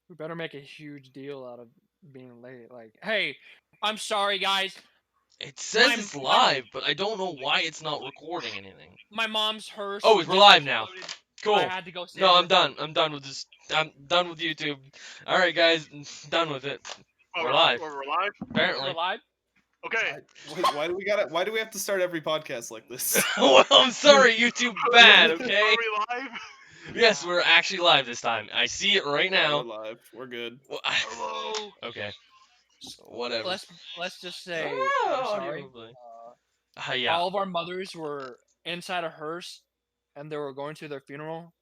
We better make a huge deal out of being late. Like, hey, I'm sorry, guys. It says My it's live, but I don't know why it's not recording anything. my mom's hearse Oh, we're just live now. exploded. I Cool. had to go save No, her. I'm done. I'm done with this. I'm done with YouTube. All right, guys, done with it. We're live. We're live. We're Apparently. live. Okay. Why do we have to start every podcast like this? Well, I'm sorry, YouTube bad. Okay. Are we live? Yes, we're actually live this time. I see it right Yeah, now. we're live. We're good. Hello. Okay. Whatever. Let's just say Oh, I'm audio sorry. replay. Yeah. All of our mothers were inside a hearse, and they were going to their funeral,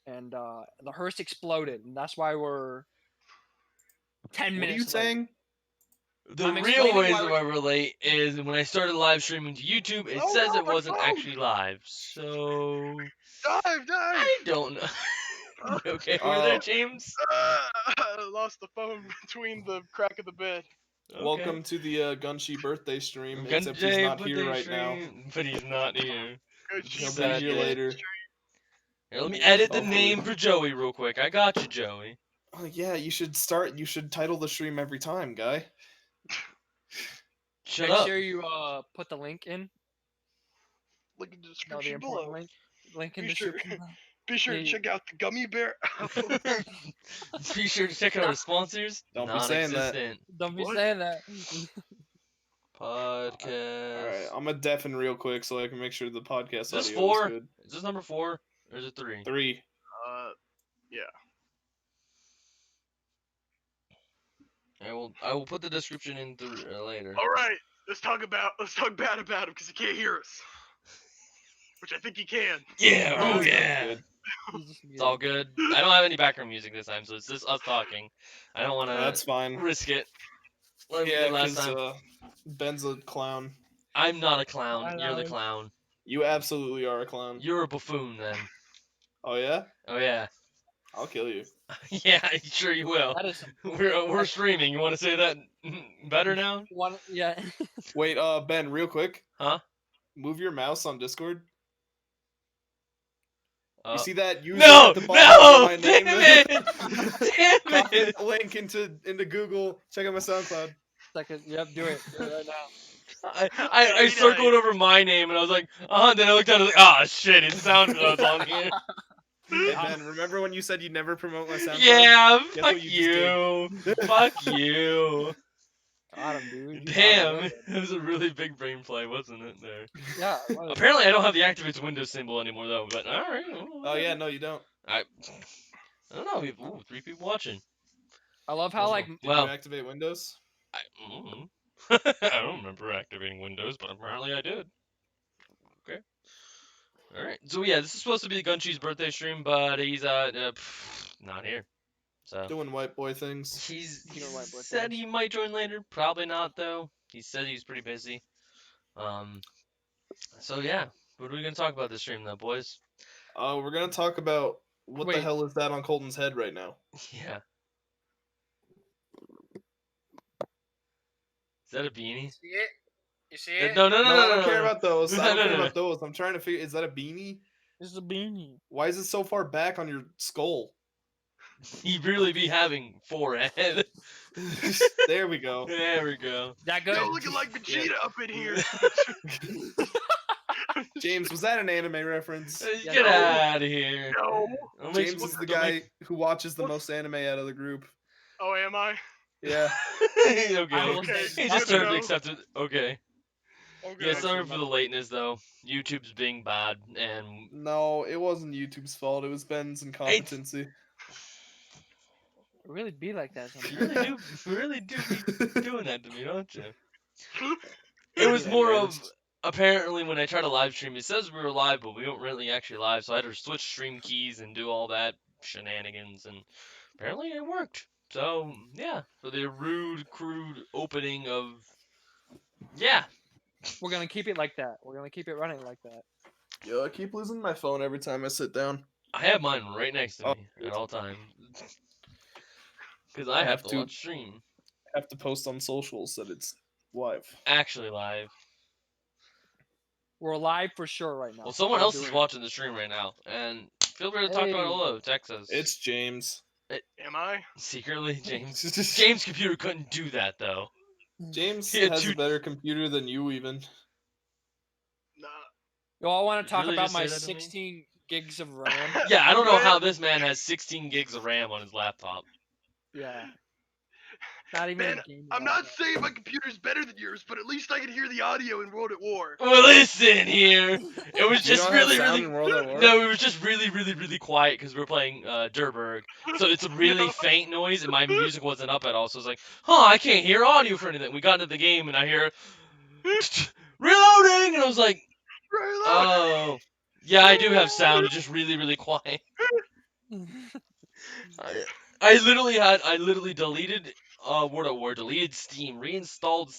and the hearse exploded, and that's why we're 10 What are minutes you late. saying? The I'm real explaining reason why why we're late is when I started live streaming to YouTube, it Oh, says no, it my wasn't phone! actually live. So Dive. I don't know. You okay over there, James? I lost the phone between the crack of the bed. Okay. Welcome to the Gunshi birthday stream. Gun Except he's Jay not birthday here right now. stream, but he's not here. Good He'll shit. be here Sad later. Here, let me edit the Hopefully. name for Joey real quick. I got you, Joey. Oh yeah, you should start. You should title the stream every time, guy. Shut Make up. sure you put the link in. Look at the No, the description important below. link in Be sure- description. Be sure to Yeah. check out the gummy bear. Be sure to check out our sponsors. Don't be saying that. Non-existent Don't be What? saying that. podcast. All right, I'm gonna deafen real quick so I can make sure the podcast Is this audio 4? is good. Is this number 4 or is it 3? 3. Yeah. I will put the description in later. All right. Let's talk bad about him because he can't hear us. Which I think he can. Yeah. Oh, Oh that's yeah. good. It's all good. I don't have any background music this time, so it's just us talking. I don't want That's to fine. risk it. Like we Yeah, did last because time. Ben's a clown. I'm not a clown. I You're the know. clown. You absolutely are a clown. You're a buffoon then. Oh yeah? Oh yeah. I'll kill you. Yeah, sure you will. That is We're streaming. You want to say that better now? one. Yeah. Wait, Ben, real quick. Huh? Move your mouse on Discord. Uh, You see that user no! at the bottom No! of my name? Damn it! Damn Copy it! the link into Google. Check out my SoundCloud. Second. Yep. Do it. Do it right now. I Very circled nice. over my name and I was like, then I looked down and I was like, ah, shit, it's SoundCloud's on here. Hey Ben, remember when you said you'd never promote my SoundCloud? Yeah, Guess fuck what you just you. Fuck you. Got him, dude. You got Damn, him. it was a really big brain play, wasn't it, there? Yeah. it was. Apparently I don't have the activate Windows symbol anymore, though, but alright. Oh yeah, no, you don't. I don't know, we have 3 people watching. I love how like Did Well- you activate Windows? I don't remember activating Windows, but apparently I did. Okay. Alright, so yeah, this is supposed to be Gunshi's birthday stream, but he's not here. So Doing white boy things. he's You know, like, what said things? he might join later. Probably not though. He said he's pretty busy. So yeah, what are we gonna talk about this stream though, boys? We're gonna talk about what the Wait. hell is that on Colton's head right now? Yeah. Is that a beanie? See it? You see it? No, no, no, No, no, I don't no, care no. about those. I don't No, care no, about those. I'm trying to figure. Is that a beanie? This is a beanie. Why is it so far back on your skull? He really be having forehead. There we go. There we go. That good? Yo, looking like Vegeta up in here. James, was that an anime reference? Yeah, Get no. out of here. No. Don't make- James is the don't make- guy who watches the most anime out of the group. Oh, am I? Yeah. okay. Okay, He good just to turned to know. accept it. Okay. Okay. Yeah, sorry for the lateness though. YouTube's being bad and No, it wasn't YouTube's fault. It was Ben's incompetency. It really be like that you sometimes. really do be doing that to me, don't you? It was Yeah, more man, of apparently when I try to live stream, it says we were live, but we don't really actually live, so I had to switch stream keys and do all that shenanigans, and apparently it worked. So yeah, for the rude, crude opening of yeah. We're gonna keep it like that. We're gonna keep it running like that. Yo, I keep losing my phone every time I sit down. I have mine right next to Oh, me at all times. Because I have to watch stream. I have to post on socials that it's live. Actually live. We're live for sure right now. Well, someone We're else is doing it. watching the stream right now. And feel free to talk about Hey. hello, text us. It's James. Am I? Secretly, James' computer couldn't do that though. James He had has two- a better computer than you even. Nah. Y'all want Did to you talk really about just my say that to me? 16 gigs of RAM? Yeah, I don't know Man, how this man has 16 gigs of RAM on his laptop. Yeah. Not even Man, a gaming I'm not laptop. saying my computer's better than yours, but at least I can hear the audio in World at War. Well, listen here. It was Do you just not have really, sound really. in World at War? No, it was just really, really, really quiet because we were playing Durberg. So it's a really No. faint noise, and my music wasn't up at all. So I was like, huh, I can't hear audio for anything. We got into the game, and I hear reloading, and I was like, Reload. oh, yeah, I do have sound. It's just really, really quiet. I literally deleted World at War, deleted Steam, reinstalled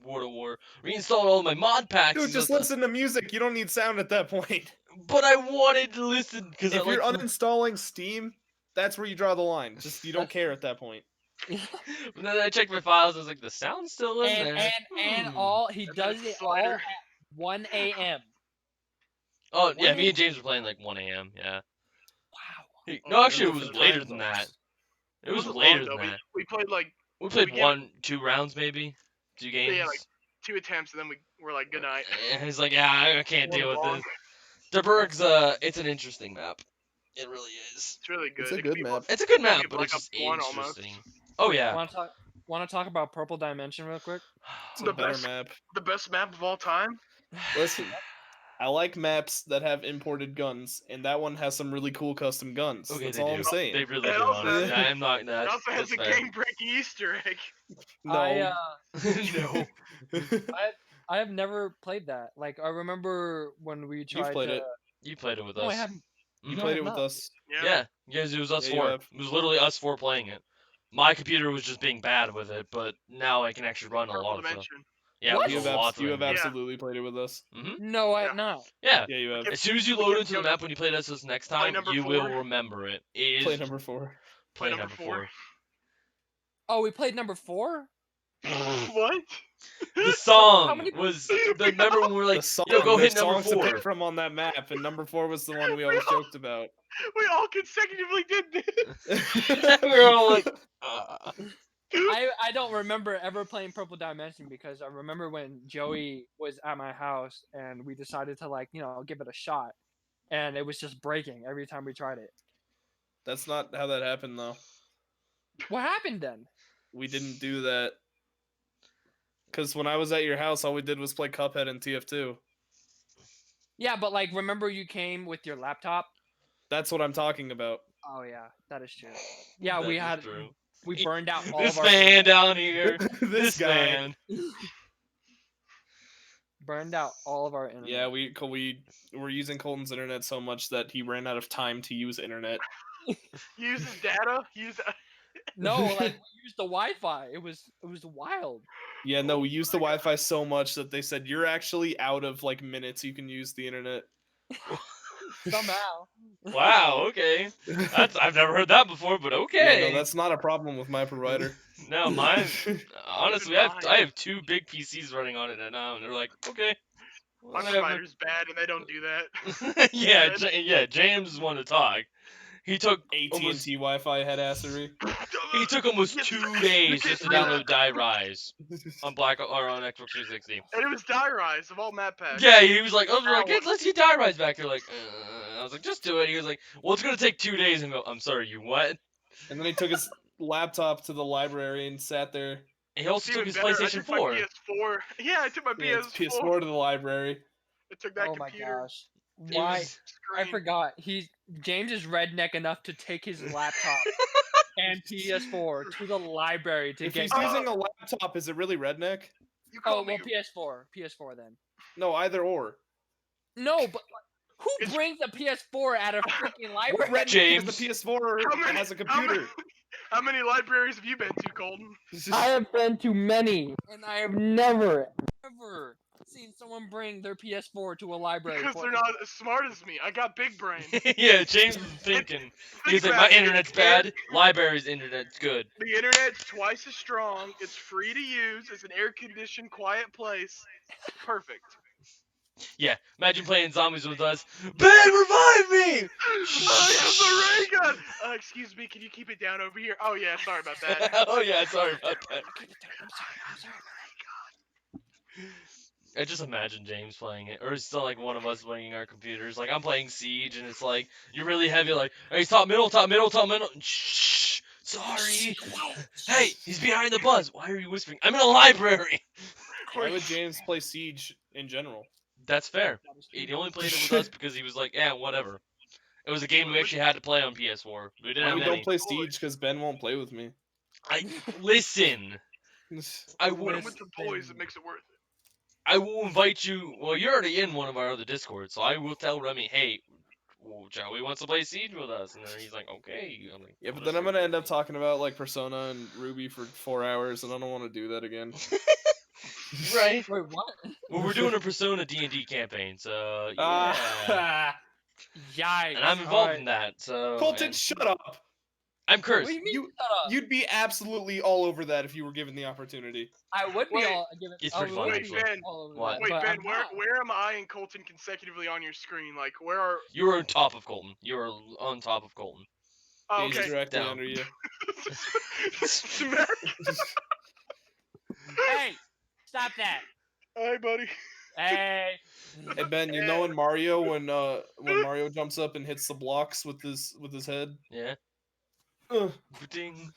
World at War, reinstalled all my mod packs. Dude, and just stuff. listen to music. You don't need sound at that point. But I wanted to listen because I If you're like. uninstalling Steam, that's where you draw the line. Just you don't care at that point. And then I checked my files. I was like, the sound's still in and there. and Hmm. all he And then does it's it all slider. at 1 a.m. Oh yeah, 1 me and James were playing like 1 a.m. Yeah. Wow. No, actually, it Those was are the later time than that. zones. It was wasn't later long, than though. that. We played like We played we gave 2 rounds maybe, 2 games. like 2 attempts, and then we were like, good night. And he's like, yeah, I can't One deal with long. this. Durberg's it's an interesting map. It really is. It's really good. It's a It could good be map. It's a good be map, a but Black it's just Ops 1 almost. interesting. Oh yeah. Want to talk about Purple Dimension real quick? It's The a better best- map. The best map of all time. Listen, I like maps that have imported guns, and that one has some really cool custom guns. Okay, That's they all do. I'm saying. They really It do. also Honestly, has- I'm not. It That, also has that's a fair. game-breaking Easter egg. No. No. I have never played that. Like I remember when we tried played to. it. You played it with No, I us. haven't. You Mhm. played I it have with not. us. Yeah, guys, it was us Yeah, you 4. have. It was literally us 4 playing it. My computer was just being bad with it, but now I can actually run a Purple lot of stuff. Dimension. Yeah, What? it You was have, a lot you have of absolutely played it with us. No, I Yeah. have not. Yeah. Yeah, you have. As soon as you we load kept into the going- map when you play this next Play time, number you 4. will remember it. It is Play number 4. play number number 4. 4. Oh, we played number 4. What? The song many- was. Remember when we were like, The song, yo, go there's hit number songs to 4. pick from on that map, and number 4 was the one we always joked about. We all consecutively did this. We were all like, I don't remember ever playing Purple Dimension because I remember when Joey was at my house and we decided to give it a shot, and it was just breaking every time we tried it. That's not how that happened, though. What happened then? We didn't do that. Because when I was at your house, all we did was play Cuphead and TF2. Yeah, but remember you came with your laptop? That's what I'm talking about. Oh yeah, that is true. Yeah, That we is had true. we burned out all This of our man down here. This guy. man. burned out all of our internet. Yeah, we were using Colton's internet so much that he ran out of time to use internet. Use his data. No, we used the Wi-Fi. It was wild. Yeah, no, we used the Wi-Fi so much that they said you're actually out of minutes you can use the internet. Somehow. Wow, okay. I've never heard that before, but okay. Yeah, no, that's not a problem with my provider. No, mine. Honestly, I mine. have 2 big PCs running on it now, and they're like, okay. My whatever. provider's bad, and they don't do that. yeah, James is one to talk. He took almost, AT&T Wi-Fi head assery. he took almost 2 days just to download Die Rise on on Xbox 360. And it was Die Rise of all map packs. Yeah, he was like, let's get Die Rise back. They're like, I was like, just do it. He was like, well, it's gonna take 2 days. And go, I'm sorry, you what? And then he took his laptop to the library and sat there. He also It's took even his better, I PlayStation took my 4. PS4. Yeah, I took my Yeah, PS4. it's PS4 to the library. I took that Oh my computer. gosh. It Why? was- I Screen. forgot. James is redneck enough to take his laptop and PS4 to the library to If get. he's using a laptop, is it really redneck? You call Oh me. well, PS4 then. No, either or. No, but who It's- brings a PS4 at a freaking What library? redneck James. has the PS4 How many- has a how many- computer? How many libraries have you been to, Colton? I have been to many, and I have never, ever seen someone bring their PS4 to a library. Because for- they're not as smart as me. I got big brain. Yeah, James was thinking. He's like, Think my about it. internet's bad. Library's internet's good. The internet's twice as strong. It's free to use. It's an air-conditioned, quiet place. Perfect. Yeah, imagine playing zombies with us. Ben, revive me! I have the ray gun. Excuse me, can you keep it down over here? Oh yeah, sorry about that. Oh yeah, sorry about that. I'm sorry. I just imagine James playing it, or it's still like one of us playing our computers. Like I'm playing Siege, and it's like you're really heavy. Like, hey, top middle. Shh, sorry. Hey, he's behind the bus. Why are you whispering? I'm in a library. Why would James play Siege in general? That's fair. He only played it with us because he was like, yeah, whatever. It was a game we actually had to play on PS4. We didn't have We any. don't play Siege because Ben won't play with me. Listen. I When will. I'm with the boys, it makes it worth it. I will invite you. Well, you're already in one of our other Discords, so I will tell Remy, hey, Joey wants to play Siege with us, and then he's like, okay. I'm like, Yeah, but then I'm gonna end up talking about like Persona and Ruby for 4 hours, and I don't want to do that again. Right. Wait, what? Well, we're doing a Persona D&D campaign, so yeah. Ah. Yikes. And I'm involved in that, so. Colton, and shut up. I'm What cursed. do you mean? You- shut up? You'd be absolutely all over that if you were given the opportunity. I would be Wait, all given. it's I pretty would fun, be actually. Wait, Ben, all over what? that, Wait, but Ben, I'm where not. where am I and Colton consecutively on your screen? Like, where are? You were on top of Colton. You were on top of Colton. Oh, He's okay. directly down. under you. Smack. Hey, stop that. Hi, buddy. Hey. Hey Ben, you know in Mario when Mario jumps up and hits the blocks with his head? Yeah. Ugh. Ding.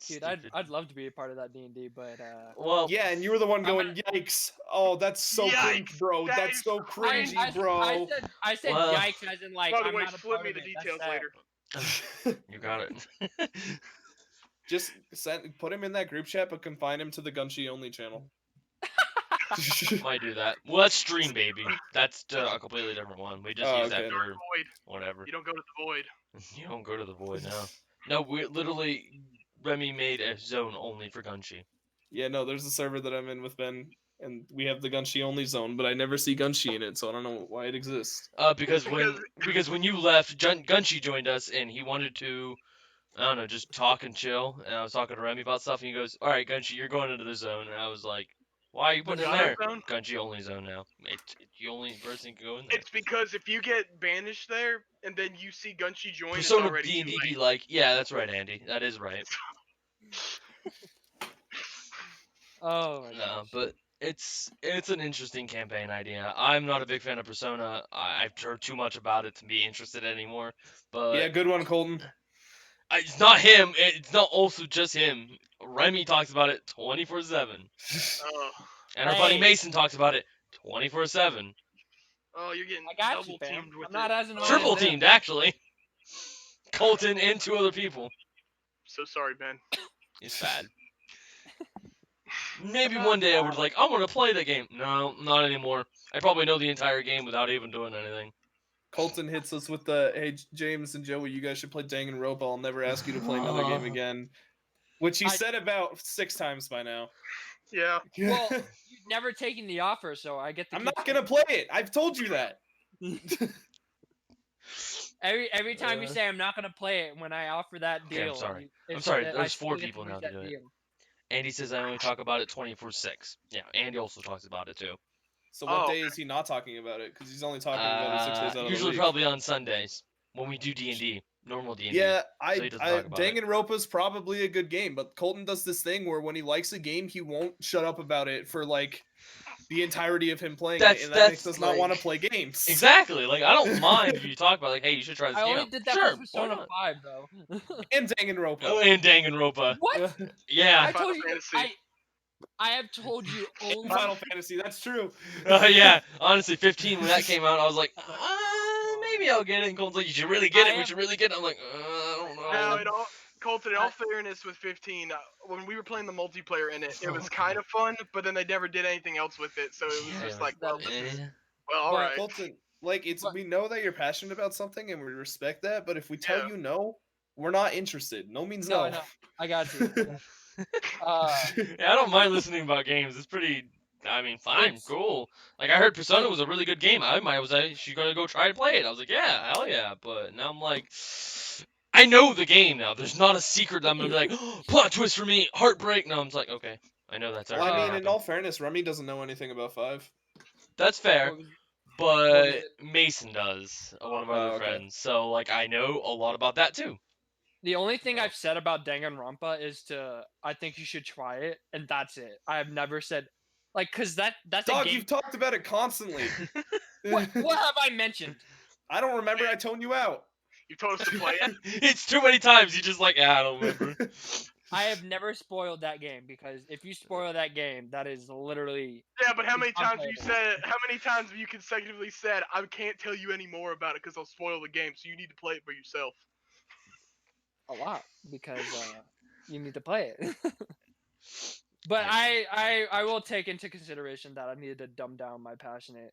Dude, I'd love to be a part of that D&D, but Well, Yeah, and you were the one I'm going, yikes! Oh, that's so cringe, Yikes, bro. that That's is so cringy, bro. I said Well- yikes as in like By the I'm way, not a flip part me of the it. details That's later. you got it. Just put him in that group chat, but confine him to the Gunshi only channel. Might do that. Well, that's Stream Baby. That's a completely different one. We just Oh, use that okay. for Void. whatever. You don't go to the void. You don't go to the void now. No, we literally Remy made a zone only for Gunshi. Yeah, no, there's a server that I'm in with Ben, and we have the Gunshi only zone, but I never see Gunshi in it, so I don't know why it exists. Because when you left, Gunshi joined us and he wanted to, I don't know, just talk and chill. And I was talking to Remy about stuff, and he goes, "All right, Gunshi, you're going into the zone." And I was like, "Why are you putting it in there?" Zone? Gunshi only zone now. It's the only person who can go in there. It's because if you get banished there and then you see Gunshi join, it's Persona already too D&D late. be like, yeah, that's right, Andy. That is right. Oh my No, gosh. but it's an interesting campaign idea. I'm not a big fan of Persona. I've heard too much about it to be interested anymore. But Yeah, good one, Colton. it's not him. It's not also just him. Remy talks about it 24/7, Oh, and our buddy Hey. Mason talks about it 24/7. oh, you're getting I got you, double fam. teamed with I'm not it. as annoying Triple as him. teamed, actually. Colton and 2 other people. So sorry, Ben. It's bad. Maybe Not one day I bad. would like, I want to play the game. No, not anymore. I probably know the entire game without even doing anything. Colton hits us with the, hey, James and Joey, you guys should play Danganronpa. I'll never ask you to play another game again. Which he said about 6 times by now. Yeah. Well, you've never taken the offer, so I get to. I'm keep not gonna play it. I've told you that. Every time you say I'm not gonna play it, when I offer that Okay, I'm deal. sorry. you- I'm it's- sorry, I there's still 4 get to people use now that to do it. deal. Andy says I only talk about it 24/6. Yeah, Andy also talks about it too. So what Oh. day is he not talking about it? Because he's only talking about it 6 days out of the Usually week. probably on Sundays when we do D&D, normal D&D. Yeah, so he doesn't talk about it. Danganronpa's probably a good game, but Colton does this thing where when he likes a game, he won't shut up about it for like the entirety of him playing it, and that makes us not want to play games. Exactly. Like I don't mind if you talk about like, hey, you should try this I game. only did that Sure, for why Persona not? 5, though. And Danganronpa. Oh, and Danganronpa. What? Yeah. I Final told you. Fantasy. I have told you And over. Final Fantasy, that's true. Yeah. Honestly, 15 when that came out, I was like, maybe I'll get it. And Cole's like, you should really get it. We should really get it. I'm like, I don't know. Now, Colton, in all fairness, with 15, when we were playing the multiplayer in it, it was kind of fun, but then they never did anything else with it, so it was Yeah, just like, well, Eh. all But- right. Colton, like But- we know that you're passionate about something and we respect that, but if we tell Yeah. you no, we're not interested. No means No, no. no. I got you. Yeah, I don't mind listening about games. It's pretty. I mean, fine, It's- cool. Like I heard Persona was a really good game. I was actually gonna go try to play it. I was like, yeah, hell yeah. But now I'm like, I know the game now. There's not a secret that I'm gonna be like, oh, plot twist for me, heartbreak. No, I'm just like, okay, I know that's Well, already I mean, happened. in all fairness, Remy doesn't know anything about 5. That's fair, What was- but it? Mason does, one of our Oh, other okay. friends. So like I know a lot about that too. The only thing Oh. I've said about Danganronpa is I think you should try it, and that's it. I have never said, like, cause that's a Dog, game. you've talked about it constantly. What have I mentioned? I don't remember. I toned you out. You told us to play it. It's too many times. You just like, I don't remember. I have never spoiled that game because if you spoil that game, that is literally Yeah, but how many times have you unplayable. said? How many times have you consecutively said, "I can't tell you any more about it because I'll spoil the game, so you need to play it for yourself." a lot because you need to play it. But I will take into consideration that I needed to dumb down my passionate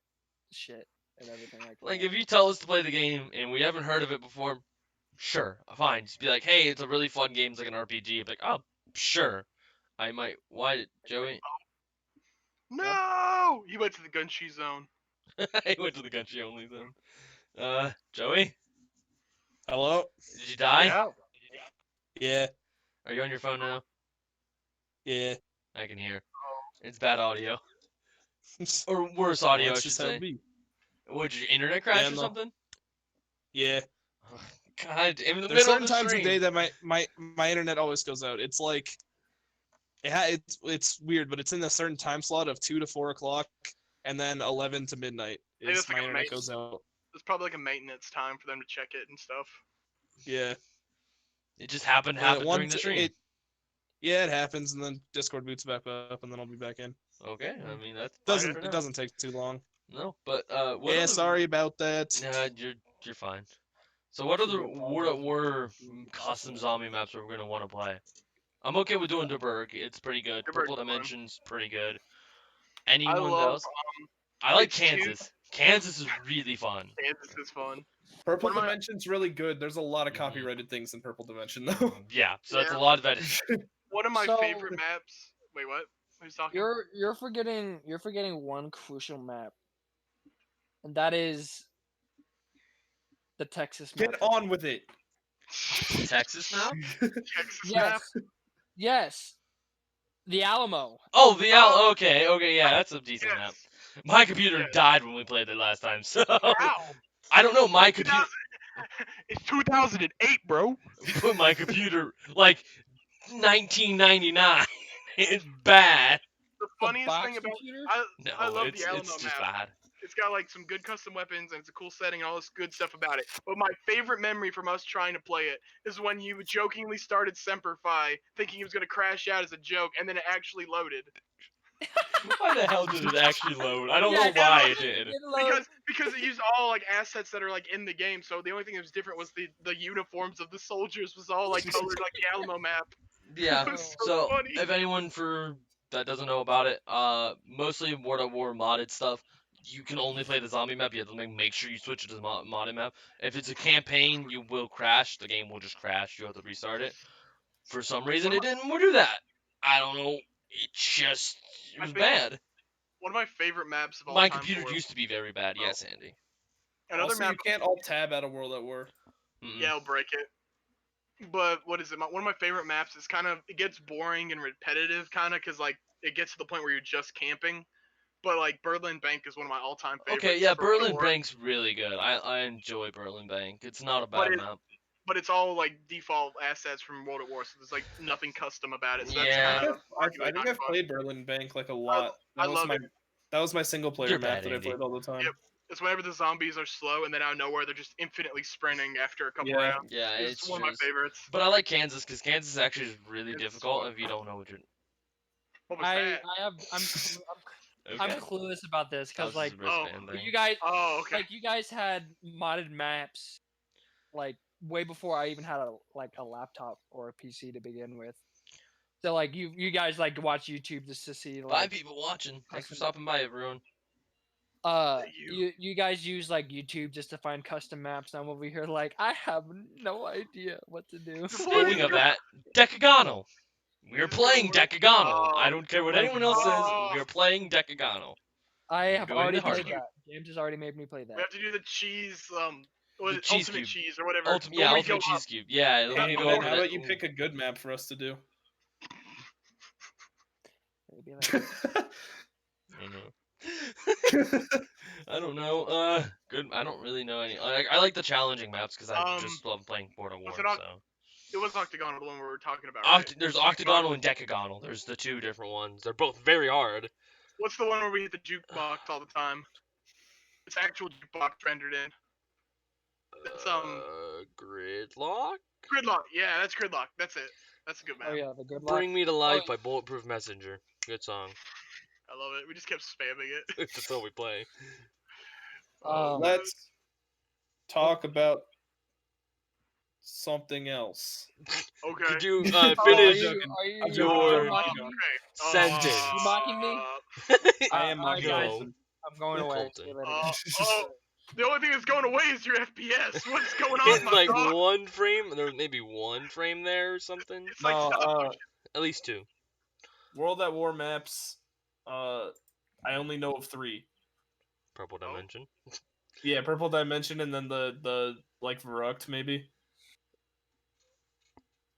shit and everything like that. Like if you tell us to play the game and we haven't heard of it before, sure, fine. Just be like, hey, it's a really fun game. It's like an RPG. Like, oh, sure. I might. Why, Joey? No, he went to the Gunshi zone. I went to the country only zone. Joey, Hello? did you die? Yeah. Yeah, Are you on your phone now? yeah. I can hear. It's bad audio. Or worse audio, I That's should just how say. it be. Would your internet crash Yeah, or no. something? Yeah. God, in the There's middle of certain the times stream. of day that my internet always goes out. It's like it's weird, but it's in a certain time slot of 2 to 4 o'clock, and then 11 to midnight Maybe is it's like my a internet maintenance- goes out. It's probably like a maintenance time for them to check it and stuff. Yeah. It just happened to But happen during once the stream. yeah, it happens, and then Discord boots back up, and then I'll be back in. Okay, I mean that's fine for It now. doesn't take too long. No, but what Yeah, other... sorry about that. Nah, you're fine. So what other were custom zombie maps we're gonna want to play? I'm okay with doing Derberg. It's pretty good. Derberg's Purple fun. Dimension's pretty good. I Anyone love else? I like it's too- Kansas. Kansas is really fun. Kansas is fun. Purple What am I- Dimension's really good. There's a lot of Mhm. copyrighted things in Purple Dimension, though. Yeah, so that's a Yeah. lot of editing. One of my So- favorite maps. Wait, what? Who's talking? You're forgetting one crucial map, and that is the Texas map. Get on with it. Texas map? Texas map. Yes, the Alamo. Oh, the Al. Okay, yeah, that's a decent map. Yes. My computer Yeah. died when we played it last time, so Ow. I don't know. My computer, It's 2008, bro. put my computer like 1999. It's bad. The The funniest box thing about computer? No, I love it's the Alamo just map. bad. It's got like some good custom weapons and it's a cool setting and all this good stuff about it. But my favorite memory from us trying to play it is when you jokingly started Semper Fi, thinking it was gonna crash out as a joke, and then it actually loaded. Why the hell did it actually load? I don't Yeah, know why it it did. It loads. Because it used all like assets that are like in the game, so the only thing that was different was the uniforms of the soldiers was all like colored like the Alamo map. Yeah. It was So funny. if anyone that doesn't know about it, mostly World at War modded stuff. You can only play the zombie map. You have to make sure you switch it to the modded map. If it's a campaign, you will crash. The game will just crash. You have to restart it. For some reason, it didn't do that. I don't know. It was bad. One of my favorite maps of all My time. computer for it. used to be very bad. Yes, Andy. Another Also, map. you can't alt tab out of World at War. Mm-mm. Yeah, I'll break it. But what is it? One of my favorite maps is it gets boring and repetitive, because like it gets to the point where you're just camping. But like Berlin Bank is one of my all-time favorites. Okay, yeah, for World Berlin War. Bank's really good. I enjoy Berlin Bank. It's not a But bad map. But it's all like default assets from World at War, so there's like nothing custom about it. So that's Yeah. kind of. I think I've played Berlin Bank like a lot. I love it. That was my single player You're map bad, that I Andy. played all the time. Yep. It's whenever the zombies are slow and then out of nowhere they're just infinitely sprinting after a couple Yeah. rounds. Yeah, It's it's one of my just. favorites. But I like Kansas because Kansas actually is really It's difficult fun. if you don't know what you're. What was I that? have I'm Okay. clueless about this That was because like just a wristband thing. you guys Oh, okay. like you guys had modded maps like way before I even had a laptop or a PC to begin with. So like you guys like to watch YouTube just to see Bye, like people watching. Thanks for custom- stopping by, everyone. you guys use like YouTube just to find custom maps. I'm over here like I have no idea what to do. Speaking of that, Decagonal. We're playing Decagonal. I don't care what anyone else says. We're playing Decagonal. I have Doing already the hard played mode. that. James has already made me play We that. have to do the cheese, what is The it? cheese Ultimate cube. cheese or whatever. Ultimate, The yeah, one we Ultimate go up. Cheese Cube. Yeah, let me Hey, go Ben, over how that. about you pick a good map for us to do? maybe. Like, I don't know. I don't know. Good. I don't really know any. I like the challenging maps because I just love playing Board of War. was it So It was octagonal, the one we were talking about, right? there's octagonal and decagonal. There's the two different ones. They're both very hard. What's the one where we hit the jukebox all the time? It's actual jukebox rendered in. It's Gridlock. Gridlock. Yeah, that's Gridlock. That's it. That's a good map. oh yeah, the good luck. Bring Me to Life Oh, by Bulletproof Messenger. Good song. I love it. We just kept spamming it. That's all we play. Let's talk about something else. Okay. Could you are finish you your mocking me? Okay. sentence? You mocking me? I am Alright, mocking guys, Colton. I'm going away. Colton. See you later. The only thing that's going away is your FPS. What's going on, It's my like dog? one frame. There may be one frame there or something. It's like No, At least two. World at War maps. I only know of 3. Purple Dimension. Yeah, Purple Dimension, and then the like Verrucht maybe.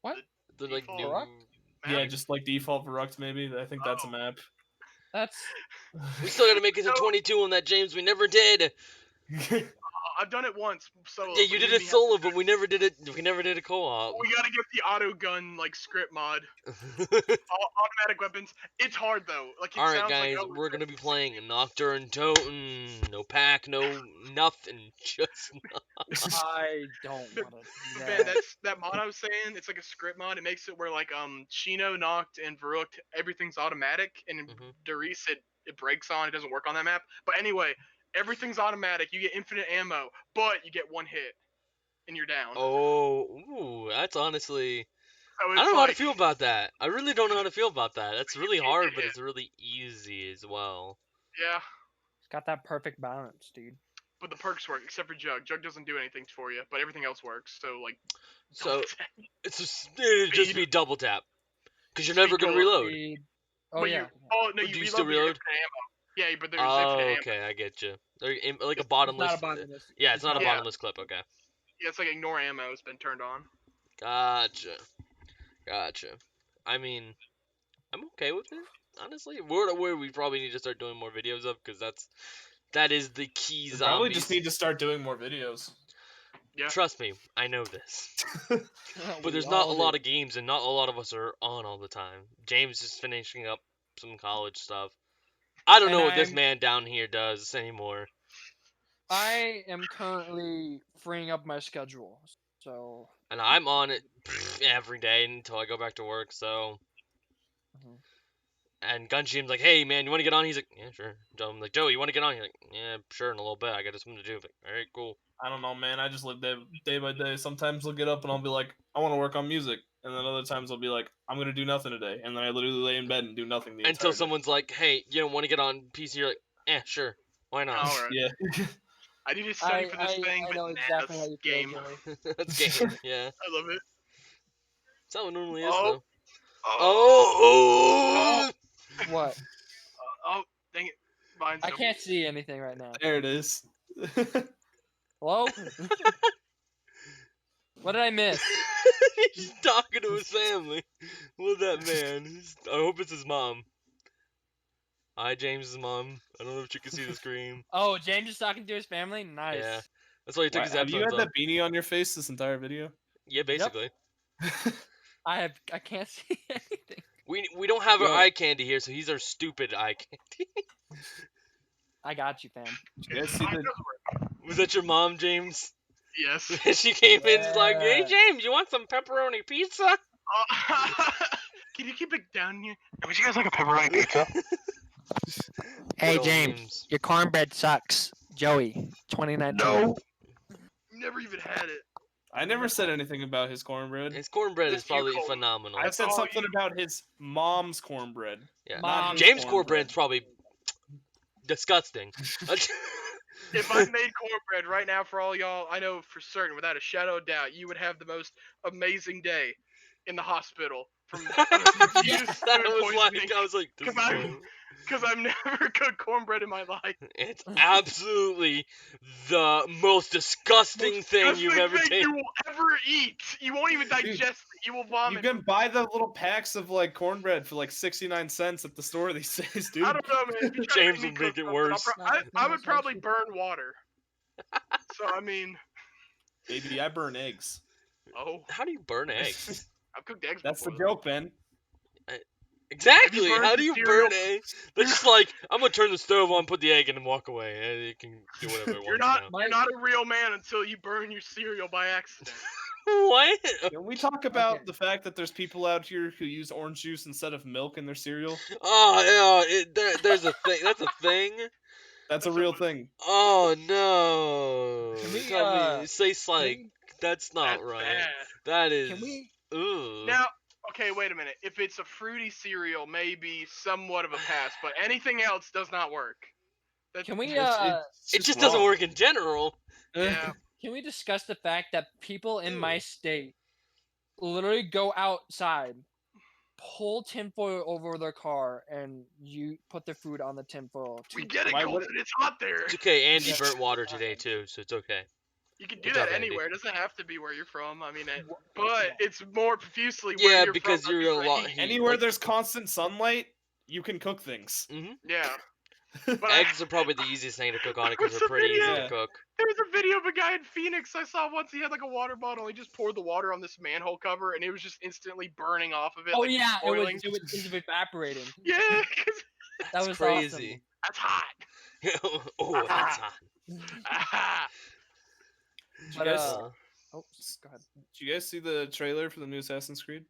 What? The like Default new. Rock? Yeah, just like default Verrucht maybe. I think that's a map. That's We still gotta make it to 22 on that, James. We never did. I've done it once solo. Yeah, you did it solo, but we never did it. We never did a co-op. We gotta get the auto gun like script mod. Automatic weapons. It's hard though. Like it All right, sounds guys, like, oh, we're gonna be playing Nocturne Totem. No pack, no nothing. Just I don't want to do Man, that. that mod I was saying, it's like a script mod. It makes it where like Shino, Noct, and Verrucht, everything's automatic, and in Mhm. Darius it breaks on. It doesn't work on that map. But anyway, everything's automatic. You get infinite ammo, but you get one hit, and you're down. Oh, ooh, that's honestly. So I it's don't know how to like, feel about that. I really don't know how to feel about that. That's really hard, but it's really easy as well. yeah, It's got that perfect balance, dude. but the perks work except for Jug. Jug doesn't do anything for you, but everything else works. So like, So it'd just be double tap, because you're never gonna Speed reload. Speed. Oh but yeah. you, oh no, But you do you reload, still but you get reload? infinite ammo. Yeah, but there's Oh, infinite ammo. okay, I get you. They're like a It's bottomless. not a bottomless. Yeah, it's not a Yeah. bottomless clip. Okay, Yeah, it's like ignore ammo has been turned on. gotcha. I mean, I'm okay with it. Honestly, where we probably need to start doing more videos of, because that is the key We zombies. probably just need to start doing more videos. Yeah. Trust me, I know this. We But there's not a all lot do. of games, and not a lot of us are on all the time. James is finishing up some college stuff. I don't And know what this I'm- man down here does anymore. I am currently freeing up my schedule, so And I'm on it every day until I go back to work, so. Mhm. And Gunshi's like, hey man, you want to get on? He's like, yeah, sure. I'm like, Joe, you want to get on? He's like, yeah, sure, in a little bit. I got something to do. I'm like, all right, cool. I don't know, man. I just live day by day. Sometimes I'll get up and I'll be like, I want to work on music, and then other times I'll be like, I'm gonna do nothing today, and then I literally lay in bed and do nothing the Until entire day. someone's like, hey, you don't want to get on PC? You're like, sure, why not? All right. Yeah. I need to study for this thing, I but know nah, exactly how that's you feel, game. Joey. That's game, yeah. I love it. That's how it normally is, Oh. though. Oh. Oh! What? Oh, dang it. Mine's I up. can't see anything right now. There it is. Hello? What did I miss? He's talking to his family. Look at that man. I hope it's his mom. Hi, James's mom. I don't know if you can see the screen. Oh, James is talking to his family? Nice. Yeah. That's why he took his Have you headphones had off. that beanie on your face this entire video? Yeah, basically. I can't see anything. We don't have Yo. our eye candy here, so he's our stupid eye candy. I got you, fam. You guys see Mine the- doesn't work. Was that your mom, James? Yes. She came in and like, hey Yeah. James, you want some pepperoni pizza? Can you keep it down here? Would you guys like a pepperoni pizza? Hey, Good old James. Your cornbread sucks. Joey, 2019. No. Never even had it. I never said anything about his cornbread. His cornbread is That's you, probably Colton. phenomenal. I said Oh, something you- about his mom's cornbread. Yeah. Mom. James' cornbread. cornbread's probably disgusting. If I made cornbread right now for all y'all, I know for certain, without a shadow of doubt, you would have the most amazing day. in the hospital from That food was like, poisoning I was like, this is cool. because I've never cooked cornbread in my life. It's absolutely the most disgusting thing you've ever thing tasted. you will ever eat. You won't even digest it. You will vomit. You can buy the little packs of like cornbread for like 69 cents at the store these days, dude. I don't know, man. If you try James to will make me make cook it something, worse. I would probably burn water. So I mean, Baby, I burn eggs. oh, How do you burn eggs? I've cooked eggs That's the before. joke, Ben. Exactly. burned How the do you cereal? burn eggs? That's just like, I'm gonna turn the stove on, put the egg in, and walk away. And it can do whatever it You're wants not a real man until you burn your cereal by accident. now. What? Can we talk about Okay. the fact that there's people out here who use orange juice instead of milk in their cereal? Oh yeah, there's a thing. That's a thing. That's a real thing. Oh no! Can we, Tell me, it tastes like we- that's not That's right. bad. That is. Can we? Ugh. Now, okay, wait a minute. If it's a fruity cereal, maybe somewhat of a pass, but anything else does not work. Can we? It just doesn't wrong. work in general. Yeah. Can we discuss the fact that people in my state literally go outside, pull tinfoil over their car, and you put their food on the tinfoil? We get it, Why would Colton. It's hot there. It's okay. Andy Yeah. burnt water today too, so it's okay. You can do Good that job, Andy. anywhere. It doesn't have to be where you're from. I mean, but it's more profusely where Yeah, you're because from. you're a lot. Anywhere there's constant sunlight, you can cook things. Yeah. But Eggs are probably the easiest thing to cook on it because What's they're the pretty easy video? to cook. there was a video of a guy in Phoenix I saw once. He had like a water bottle. He just poured the water on this manhole cover, and it was just instantly burning off of it. Oh like yeah, boiling. it was evaporating. Yeah, 'cause That That's was crazy. that's hot. Oh, that's hot. Ah. Did you, But, guys, oh, go ahead. did you guys see the trailer for the new Assassin's Creed?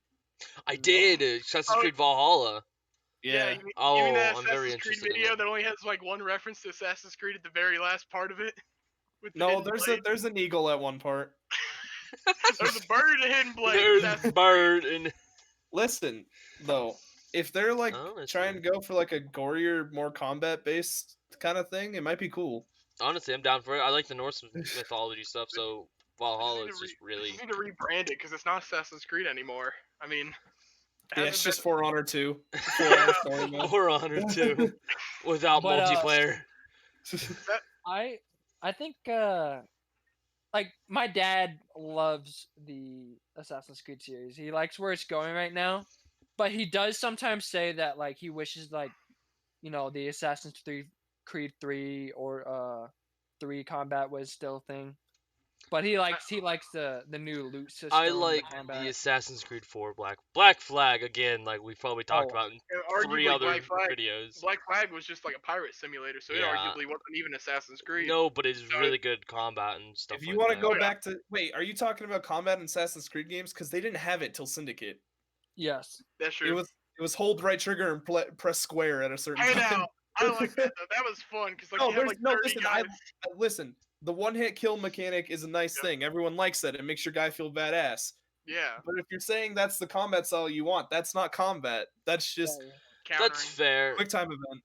I did. Assassin's Oh. Creed Valhalla. Yeah, you mean Oh, that I'm very Assassin's Creed interested in video that. that only has like one reference to Assassin's Creed at the very last part of it? With the No, hidden there's blade? there's an eagle at one part. There's a bird and a hidden blade. There's Assassin's bird and Listen, though, if they're like Oh, that's trying to go for like a gorier, more combat based kind of thing, it might be cool. honestly, I'm down for it. I like the Norse mythology stuff, so Valhalla They is just just really. need to rebrand it because it's not Assassin's Creed anymore. I mean, it Yeah, hasn't it's just been- For Honor 2. For Honor story mode. Or Honor 2 without But, multiplayer. I think like my dad loves the Assassin's Creed series. He likes where it's going right now, but he does sometimes say that like he wishes like the Assassin's Creed 3 or 3 combat was still a thing. But he likes the new loot system. I like combat. the Assassin's Creed 4 Black Flag again, like we've probably talked Oh. about in and 3 arguably other Black Flag, videos. Black Flag was just like a pirate simulator, so it Yeah. arguably wasn't even Assassin's Creed. No, but it's So- really good combat and stuff. If you like want to that. go Oh, yeah. back to are you talking about combat in Assassin's Creed games? Because they didn't have it till Syndicate. Yes. That's true. It was hold right trigger and press square at a certain Hey time. now, I like that though. That was fun because like No, you had there's like no 30 listen. guys. Listen. The one hit kill mechanic is a nice Yeah. thing. Everyone likes that. It makes your guy feel badass. Yeah, But if you're saying that's the combat style you want, that's not combat. That's just countering. That's fair. quick time event.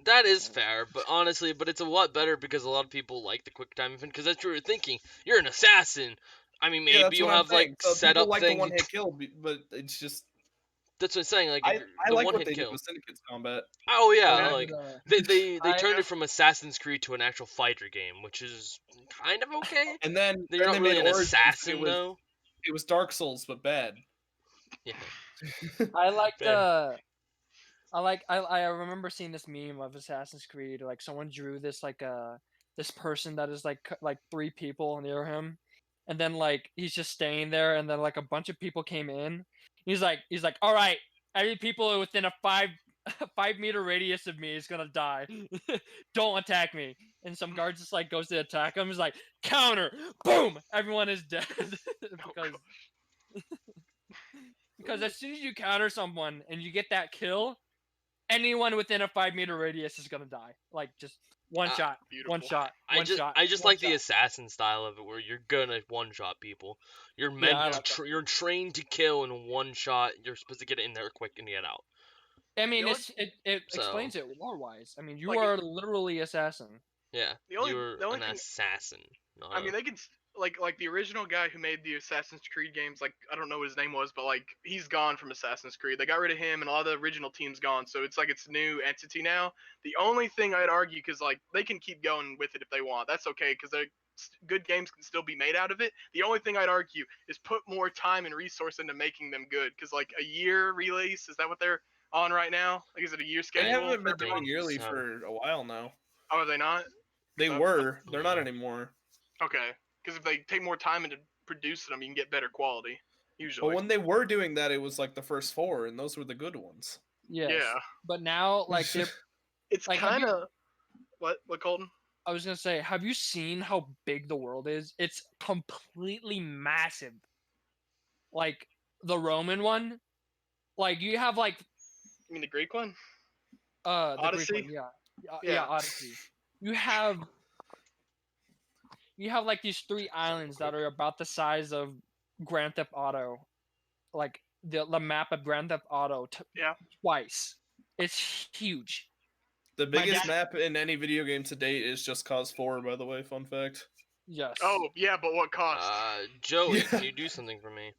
That is fair, but honestly, it's a lot better because a lot of people like the quick time event because that's what you're thinking. You're an assassin. I mean, maybe Yeah, that's you'll what I'm have saying. like So set people up like things. the one hit kill, but it's just That's what I'm saying. Like I the like one what hit they kill. did with Syndicate's combat. Oh yeah, Yeah, like and, they I, turned it from Assassin's Creed to an actual fighter game, which is kind of okay. And then You're not they really made an Origins. assassin though. It was Dark Souls, but bad. Yeah. I like Fair. I remember seeing this meme of Assassin's Creed. Like someone drew this this person that is like 3 people near him, and then like he's just staying there, and then like a bunch of people came in. He's like, all right, every people within a 5-meter radius of me is gonna die. Don't attack me. And some guard just like goes to attack him. He's like, counter, boom, everyone is dead because as soon as you counter someone and you get that kill, anyone within a 5-meter radius is gonna die. Like just one shot, beautiful. one shot, I one just shot. I just one like the shot. assassin style of it, where you're gonna one shot people. You're Yeah, meant I to. like that. You're trained to kill in one shot. You're supposed to get in there quick and get out. I mean, You know it So- explains it lore-wise. I mean, you Like, are literally assassin. Yeah, The only you're thing an assassin. I mean, they can like the original guy who made the Assassin's Creed games, like I don't know what his name was, but like he's gone from Assassin's Creed. They got rid of him, and a lot of the original team's gone. So it's like it's a new entity now. The only thing I'd argue, because like they can keep going with it if they want, that's okay, because good games can still be made out of it. The only thing I'd argue is put more time and resource into making them good, because like a year release, is that what they're on right now? Like, is it a year They schedule? haven't been for doing everyone? yearly So- for a while now. Oh, are they not? They So- were. They're not Yeah. anymore. Okay, because if they take more time into producing them, you can get better quality. Usually. But when they were doing that, it was like the first 4, and those were the good ones. Yes. Yeah, But now, like, they're it's Like, have kind you- of what Colton? I was gonna say, have you seen how big the world is? It's completely massive. Like the Roman one, like you have like You mean the Greek one? the Greek Odyssey? one, yeah. Yeah. Odyssey. You have like these 3 islands that are about the size of Grand Theft Auto, like the map of Grand Theft Auto Yeah. twice. It's huge. The My biggest dad- map in any video game to date is Just Cause 4, by the way. Fun fact. Yes. Oh yeah, but what cost? Joey, Yeah. can you do something for me?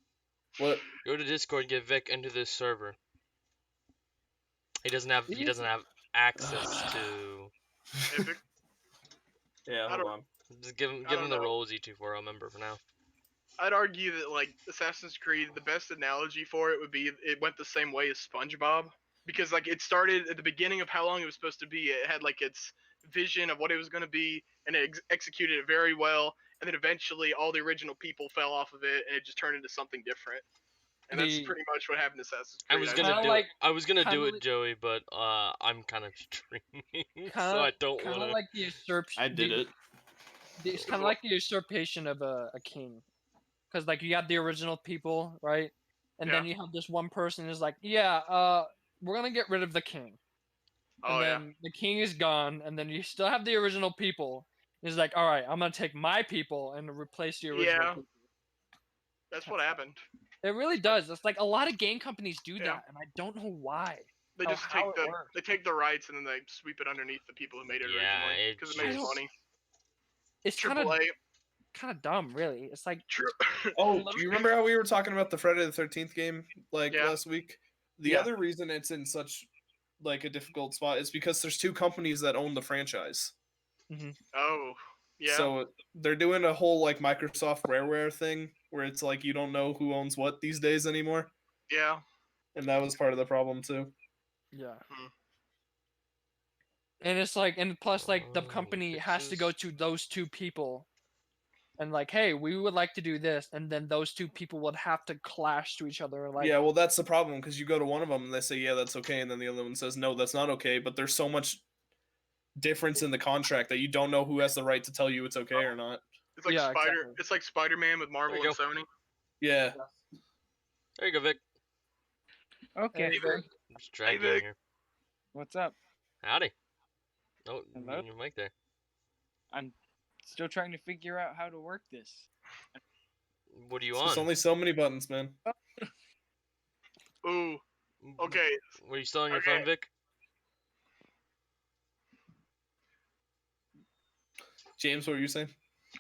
What? Go to Discord, get Vic into this server. He doesn't have access to. Epic. Yeah, I hold don't- on. Just give I him don't the know. role as ZT4L member for now. I'd argue that like Assassin's Creed, the best analogy for it would be it went the same way as SpongeBob, because like it started at the beginning of how long it was supposed to be. It had like its vision of what it was going to be, and it executed it very well. And then eventually, all the original people fell off of it, and it just turned into something different. And that's The- pretty much what happened to Assassin's I Creed. was I gonna Kinda do like- it. I was gonna do kinda it, like- Joey, but I'm kind of streaming, Kind so I don't kind want of to. like the usurpation. I did it. It's kind of like the usurpation of a king, because like you got the original people, right? And then you have this one person who's like, yeah, we're gonna get rid of the king, and Oh yeah. then the king is gone, and then you still have the original people. He's like, all right, I'm gonna take my people and replace the original Yeah. people. That's what happened. It really does. It's like a lot of game companies do Yeah. that, and I don't know why. They How- just how take it the works. they take the rights and then they sweep it underneath the people who made it Yeah, originally it because it makes just- money. It's kind AAA. of dumb, really. It's like True. Oh, do you remember how we were talking about the Friday the 13th game like Yeah. last week? The Yeah. other reason it's in such like a difficult spot is because there's 2 companies that own the franchise. Oh. Yeah. So they're doing a whole like Microsoft Rareware thing where it's like you don't know who owns what these days anymore, yeah. and that was part of the problem too. yeah. Hmm. And it's like, and plus, like the Oh, company has to go fixes. to those 2 people, and like, hey, we would like to do this, and then those 2 people would have to clash to each other. And like, Yeah, well, that's the problem because you go to one of them and they say, yeah, that's okay, and then the other one says, no, that's not okay. But there's so much difference in the contract that you don't know who has the right to tell you it's okay or not. It's like Yeah, Spider. exactly. It's like Spider-Man with Marvel you and Sony. Yeah, There you go, Vic. Okay, Hey, Vic. Just drag Hey, you in Vic. here. what's up? Howdy. Oh, Hello? your mic there. Still trying to figure out how to work this. What are you there's on? only so many buttons, man. Ooh. Okay. Were you still on your Okay. phone, Vic? James, what were you saying?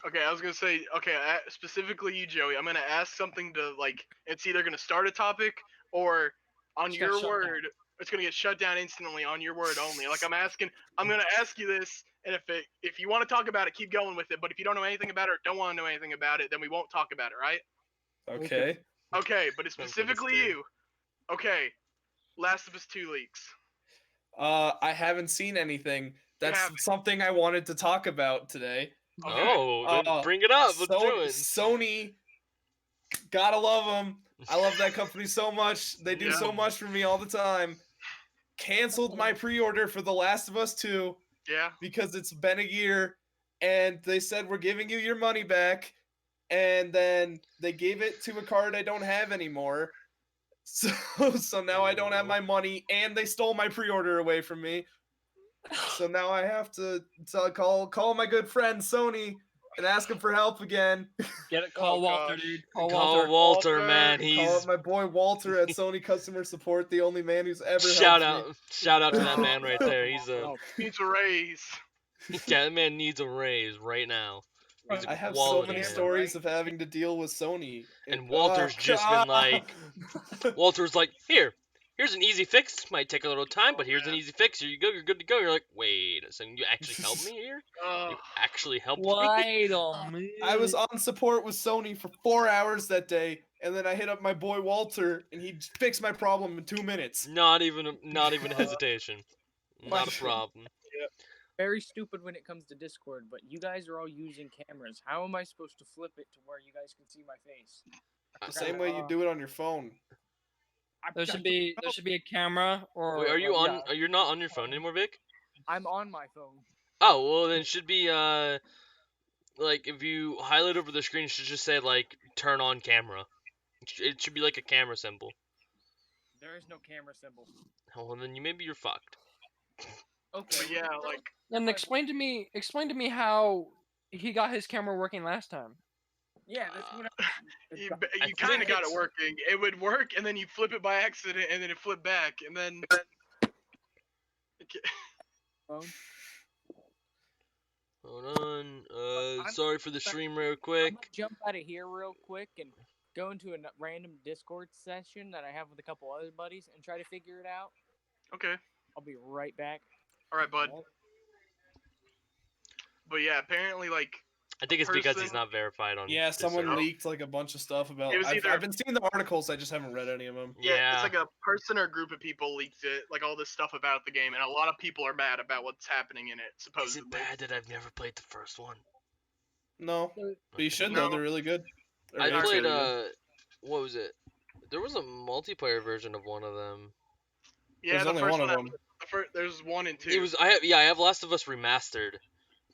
Okay. I was gonna say. Okay. Specifically you, Joey. I'm gonna ask something to like. It's either gonna start a topic or on It's got your shut down. word. It's gonna get shut down instantly on your word only. Like I'm gonna ask you this, and if you want to talk about it, keep going with it. But if you don't know anything about it or don't want to know anything about it, then we won't talk about it, right? Okay. Okay, but it's Sounds like a specifically stew. you. Okay, Last of Us 2 leaks. I haven't seen anything. That's haven't. something I wanted to talk about today. Okay. Oh, then Uh, bring it up. Let's do it. Sony, gotta love them. I love that company so much. They do Yeah. so much for me all the time. Canceled my pre-order for The Last of Us 2 Yeah. because it's been a year, and they said we're giving you your money back, and then they gave it to a card I don't have anymore. So now I don't have my money, and they stole my pre-order away from me. So now I have to call my good friend Sony and ask him for help again. get it. Call Oh, Walter, gosh. dude. Call Call Walter. Walter, Walter. man. Call He's up my boy Walter at Sony customer support, the only man who's ever shout helped out, shout out to that man right there. He's a Oh, Needs a raise. yeah, that man needs a raise right now. He's a I have so quality many man. stories of having to deal with Sony. And Walter's just been like, Walter's like, here's an easy fix. Might take a little time, but here's an easy fix. Here you go. You're good to go. You're like, wait a second. You actually helped me here? Oh, You actually helped me? Wait a minute. I was on support with Sony for 4 hours that day, and then I hit up my boy Walter, and he fixed my problem in 2 minutes. Not even a hesitation. Not a Question. problem. Very stupid when it comes to Discord, but you guys are all using cameras. How am I supposed to flip it to where you guys can see my face? The same way you do it on your phone. There should be a camera or. Wait, are you on? yeah. Are you not on your phone anymore, Vic? I'm on my phone. Oh, well then it should be like if you highlight over the screen, it should just say like turn on camera. It should be like a camera symbol. There is no camera symbol. Oh, well then maybe you're fucked. Okay. but yeah, like And explain to me how he got his camera working last time. Yeah, that's what you, I you kind of think got it it's- working. It would work, and then you flip it by accident, and then it flipped back, and then. phone. Hold on. I'm- Sorry for the stream real I'm quick. gonna jump out of here real quick and go into a random Discord session that I have with a couple other buddies and try to figure it out. Okay. I'll be right back. All right, bud. But yeah, apparently, like, I think it's because he's person- not verified on. Yeah, this someone server. leaked like a bunch of stuff about. It was either- I've been seeing the articles. I just haven't read any of them. Yeah. it's like a person or a group of people leaked it, like all this stuff about the game, and a lot of people are mad about what's happening in it, Is supposedly. it bad that I've never played the first one? No, but you should No. though. They're really good. They're I actually played really good. what was it? There was a multiplayer version of one of them. Yeah, There's the only first one of one. them. There's 1 and 2. It was I have Last of Us Remastered.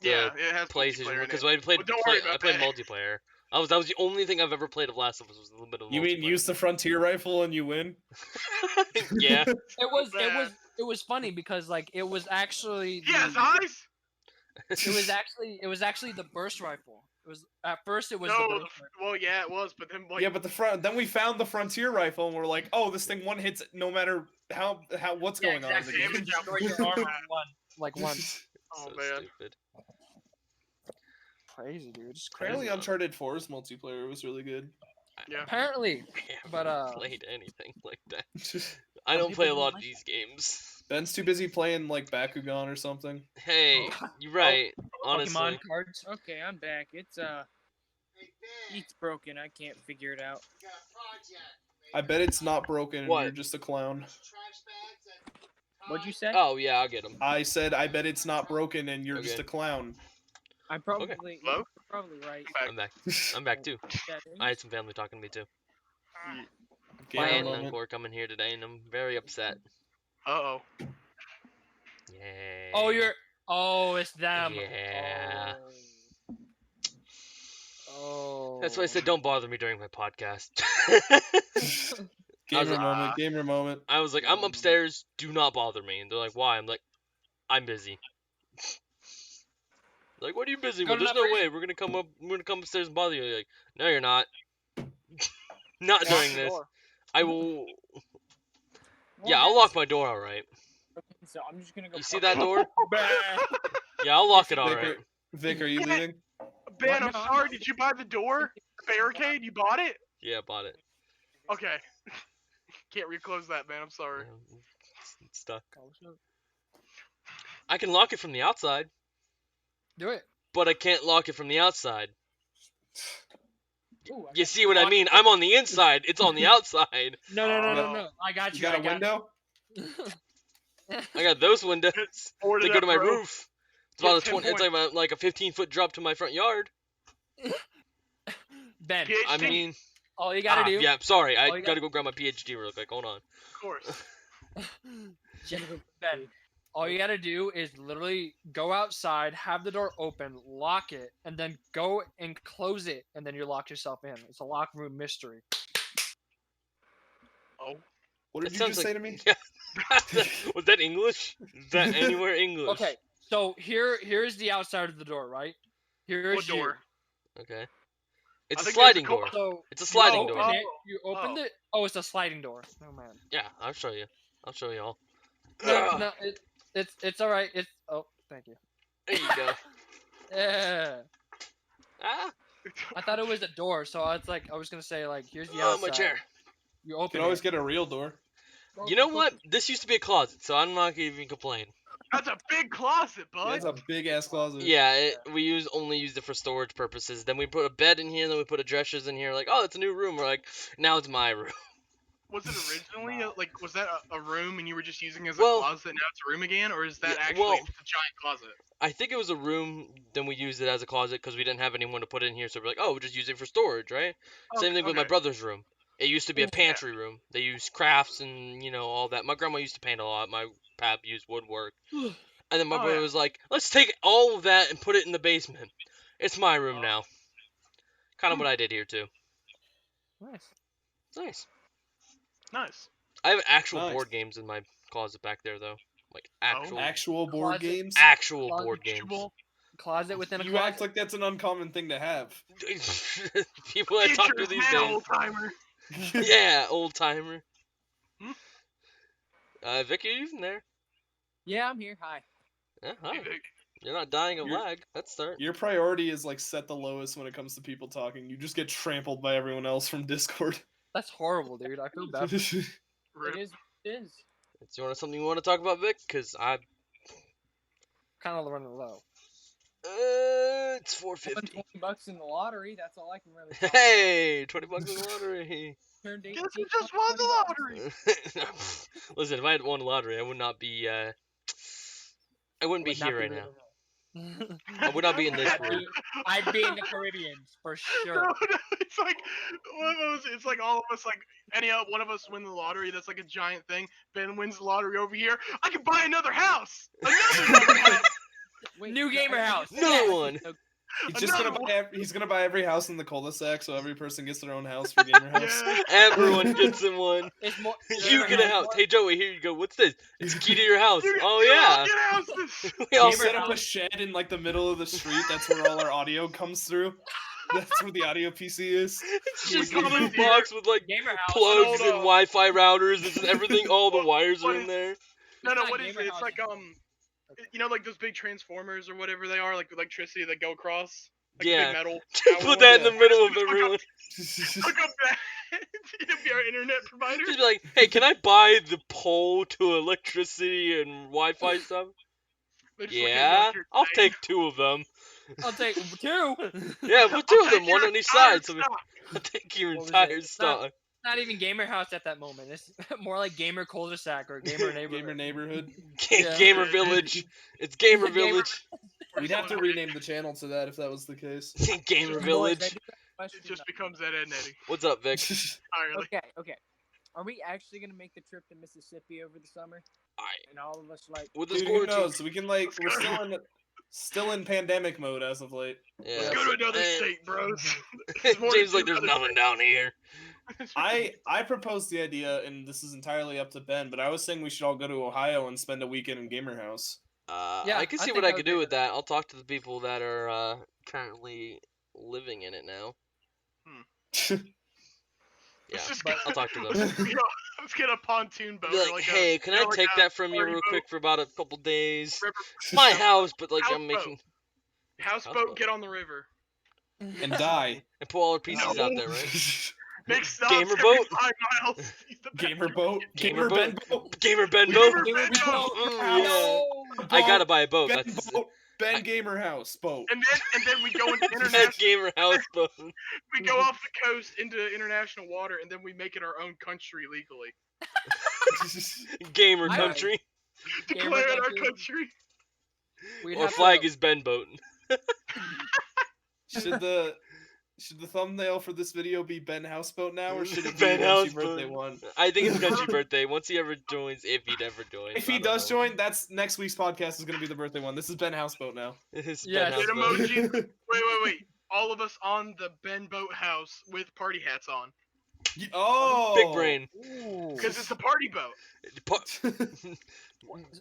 yeah, it has PlayStation multiplayer in because it. I played But don't worry I about played that. multiplayer. That was the only thing I've ever played of Last of Us was a little bit of. You mean multiplayer. use the frontier rifle and you win? Yeah. It was funny because like it was actually He has eyes. it was actually the burst rifle. It was at first it was No, the burst rifle. well, yeah, it was, but then like, Yeah, but then we found the frontier rifle and we're like, oh, this thing one hits no matter how what's Yeah, going on in exactly. the You game. can destroy your armor like once. oh So man, stupid. Crazy, dude. It's Apparently, crazy. Uncharted 4's multiplayer was really good. yeah. Apparently, I but, haven't played anything like that. I Some don't people play a don't lot of like these games. Ben's too busy playing like Bakugan or something. Hey, you're right. Honestly, Pokemon cards. Okay, I'm back. It's broken. I can't figure it out. I bet it's not broken and What? you're just a clown. What'd you say? oh yeah, I'll get him. I said I bet it's not broken and you're just Okay. a clown. I'm probably Hello? you're probably right. I'm back. I'm back too. Yeah, I had some family talking to me too. Gamer My aunt and moment. uncle are coming here today, and I'm very upset. Uh-oh. Yeah. Oh, it's them. Yeah. Oh. That's why I said don't bother me during my podcast. Gamer like, moment. Gamer moment. I was like, I'm upstairs. Do not bother me. And they're like, why? I'm like, I'm busy. Like, what are you busy Good with? There's enough no for way we're gonna come upstairs and bother you. Like, no, you're not. Not Lock during the this. door. I will. Well, Yeah, I'll that's- lock my door. All right. okay, so I'm just gonna go. You see that door? Bah. Yeah, I'll lock it. All Vic, right. Vic, are you Yeah. leaving? Ben, What? I'm No, I'm sorry. not. Did you buy the door barricade? You bought it? Yeah, bought it. Okay. Can't reclose that, man. I'm sorry. Yeah, it's stuck. I can lock it from the outside, Do it. but I can't lock it from the outside. Ooh, I You got- see what I mean? I'm on the inside. It's on the outside. No. I got You you. got I a got window? I got those windows. Or They did go that to my bro- roof. It's about Yeah, a 10 20. It's like a 15-foot drop to my front yard. Ben, PhD, I mean, all you gotta do. yeah. Sorry, I all you gotta go grab my PhD real quick. Hold on. of course. Ben, all you gotta do is literally go outside, have the door open, lock it, and then go and close it, and then you lock yourself in. It's a lock room mystery. Oh. What That did you sounds just say like- to me? Was that English? Is that anywhere English? Okay, so here's the outside of the door, right? Here's What door? Okay. It's a think there's a sliding co- door. So It's a sliding you door. open it, you opened Oh. it. Oh, it's a sliding door. Oh man. Yeah, I'll show you. I'll show you all. No, it's all right. It's thank you. There you go. Yeah. Ah, I thought it was a door, so I was gonna say like, here's the oh, outside. my chair. You You open can always it. get a real door. You know what? This used to be a closet, so I'm not gonna even complain. That's a big closet, Yeah, bud. it's a big ass closet. Yeah, we only used it for storage purposes. Then we put a bed in here, then we put a dressers in here. Like, oh, it's a new room. We're like, now it's my room. Was it originally like was that a room and you were just using it as a Well- closet and now it's a room again, or is that Yeah, actually well- just a giant closet? I think it was a room. Then we used it as a closet because we didn't have anyone to put it in here. So we're like, oh, we'll just use it for storage, right? Same thing with my Okay. brother's room. It used to be a Yeah. pantry room. They used crafts and all that. My grandma used to paint a lot. My pap used woodwork. And then my Oh, brother yeah. was like, let's take all of that and put it in the basement. It's my room Oh. now. Kind of what I did here too. Nice. Nice. Nice. I have actual Nice. board games in my closet back there though. Like actual Actual board Closet. games. actual Closet board games. Vegetable. Closet within a You closet. act like that's an uncommon thing to have. People I talk to Features these now, days. old timer. Yeah, old timer. Hmm? Vicky, you in there? Yeah, I'm here. Hi. Yeah, hi. Hey, Vic. You're not dying of You're- lag. Let's start. Your priority is like set the lowest when it comes to people talking. You just get trampled by everyone else from Discord. That's horrible, dude. I feel bad. Rip. It is what it is. Is you want something you want to talk about, Vic? Cause I Kind of running low. it's Won 450. $20 in the lottery. That's all I can really. Talk Hey, $20 in the lottery. About. Turned Guess 18, who just won the $20. lottery? Listen, if I had won the lottery, I would not be. I wouldn't be Would not here right living now. in- I would not be in this I'd room. be, I'd be in the Caribbean for No, sure. no, it's like one of those. It's like all of us, like one of us win the lottery. That's like a giant thing. Ben wins the lottery over here. I can buy another house. Another house. Wait, New so gamer I- house. Another one. He's just gonna Another buy. He's gonna buy every house in the cul-de-sac, so every person gets their own house for gamer house. Yeah. Everyone gets in one. It's more. You get a house. Hey Joey, here you go. What's this? It's a key to your house. You- Oh you all yeah. get houses. We all We set up a house. shed in like the middle of the street. That's where all our audio comes through. That's where the audio PC is. It's just a come little in here. box with like Gamer house. plugs Hold and on. Wi-Fi routers and everything. All the What- wires what are in is- there. No, not what is gamer it? It's house. like like those big transformers or whatever they are, like electricity that go across. Like a Yeah. big metal. Put that in the Yeah. middle of Hook up- everyone. Hook up that. It'll be our internet provider. Just be like, hey, can I buy the pole to electricity and Wi-Fi stuff? They just look at you Yeah, like you're I'll insane. take 2 of them. I'll take 2. Yeah, put 2 I'll of them, take one your on each entire side. So stock. I'll take your What was entire it? stock. Not even gamer house at that moment. It's more like gamer cul-de-sac or gamer neighborhood. Gamer neighborhood. Yeah. Gamer Village. It's Gamer Gamer- Village. We'd have to rename the channel to that if that was the case. Gamer Boys, I Village. do have a question It just now. becomes Ed and Eddie What's up, Vic? entirely. Okay. Are we actually gonna make the trip to Mississippi over the summer? Alright. And all of us like. With this Dude, who quarantine. knows? We can like we're still in pandemic mode as of late. Yeah. Let's go to another Eh, state, bros. There's more to James do like, there's other nothing down here. I proposed the idea, and this is entirely up to Ben, but I was saying we should all go to Ohio and spend a weekend in Gamer House. Yeah, I can I see think what I I would could do do with that. I'll talk to the people that are currently living in it now. Yeah, Let's just but- I'll talk to them. Let's get a pontoon boat. Be or like, like hey, can I like take a that from you party real boat. quick for about a couple days? River- My house, but like Houseboat. I'm making Houseboat, Houseboat. get on the river. And die. and put all our PCs No. out there, right? Make stops Gamer every boat? 5 miles. Use the Gamer bathroom. boat. Gamer Gamer boat. Ben boat. Gamer Ben Gamer boat. Ben boat. Mm, yeah. I gotta buy a boat. Ben That's boat. Ben Gamer House boat. And then we go into that international. gamer house boat. We go off the coast into international water, and then we make it our own country legally. Gamer I- country. Gamer Declare it our country. country. We'd Or have flag to, is Ben boat. Should the thumbnail for this video be Ben Houseboat now, or should it be Ben Lunchy Houseboat. Birthday one? I think it's Gunchy birthday. Once he ever joins, if he'd ever join. If he does join, that's next week's podcast is gonna be the birthday one. This is Ben Houseboat now. It's Yes. Ben Get Houseboat. emoji. Wait. All of us on the Ben Boat House with party hats on. Oh, Big brain. Ooh. Because it's a party boat.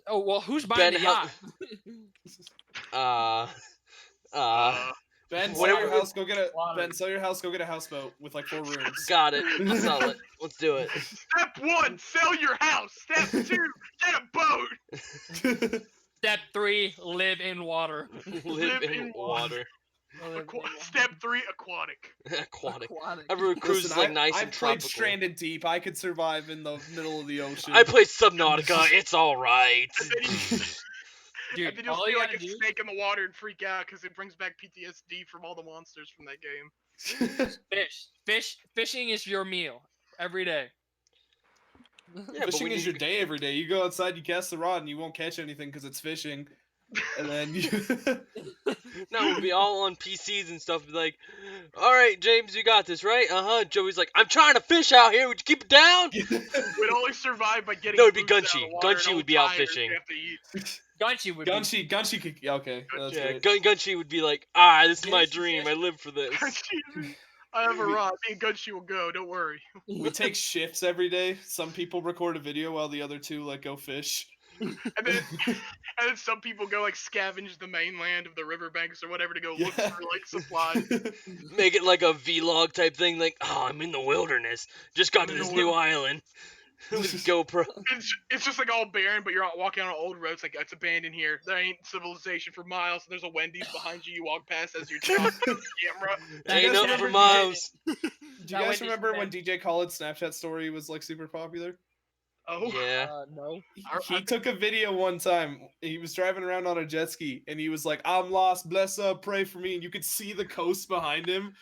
Oh well, who's buying Ben the yacht? Ben, sell Whatever- your house. Go get a Water. Ben. Sell your house. Go get a houseboat with like 4 rooms. Got it. I'll sell it. Let's do it. Step 1, sell your house. Step 2, get a boat. Step 3, live in water. Live in water. Step 3, aquatic. Aquatic. Aquatic. Everyone cruises Listen, like nice I've and played tropical. Stranded Deep. I could survive in the middle of the ocean. I play Subnautica. It's all right. And then, Dude, and then you'll all see you like gotta a do. snake in the water and freak out because it brings back PTSD from all the monsters from that game. Fishing is your meal every day. Yeah, but Fishing we is need your day every day. You go outside, you cast the rod, and you won't catch anything because it's fishing. And then you... No, we'll be all on PCs and stuff. Be like, all right, James, you got this, right? Joey's like, I'm trying to fish out here. Would you keep it down? We'd only survive by getting No, it'd be boots out of Gunshi. the water and Gunshi old would be out tires fishing. you have to eat. Gunshi would be. Gunshi could... Yeah, okay, that's Yeah, great. Gunshi would be like, this is my Gunshi dream. I live for this. Gunshi, I have a rod. Me and Gunshi will go. Don't worry. We take shifts every day. Some people record a video while the other two like go fish. And then some people go like scavenge the mainland of the riverbanks or whatever to go look Yeah. for like supplies. Make it like a vlog type thing. Like, I'm in the wilderness. Just got to I'm in this the new island with GoPro. It's just like all barren, but you're out walking on an old road. It's like it's abandoned here. There ain't civilization for miles. There's a Wendy's behind you. You walk past as you're talking to the camera. Ain't guys nothing for remember miles. Do you That guys Wendy's remember when bad. DJ Khaled's Snapchat story was like super popular? Oh, Yeah. No. He took a video one time. He was driving around on a jet ski, and he was like, "I'm lost. Bless up, pray for me." And you could see the coast behind him.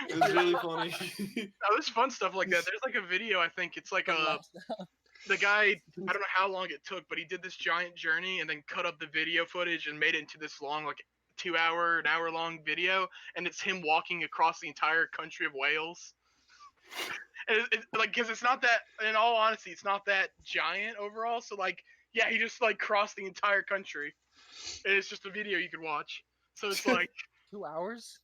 It was really funny. oh, there's fun stuff like that. There's like a video. I think it's like the guy. I don't know how long it took, but he did this giant journey and then cut up the video footage and made it into this long, like an hour long video. And it's him walking across the entire country of Wales. And it's like, because it's not that, in all honesty, it's not that giant overall. So like, yeah, he just like crossed the entire country. And it's just a video you could watch. So it's like, 2 hours?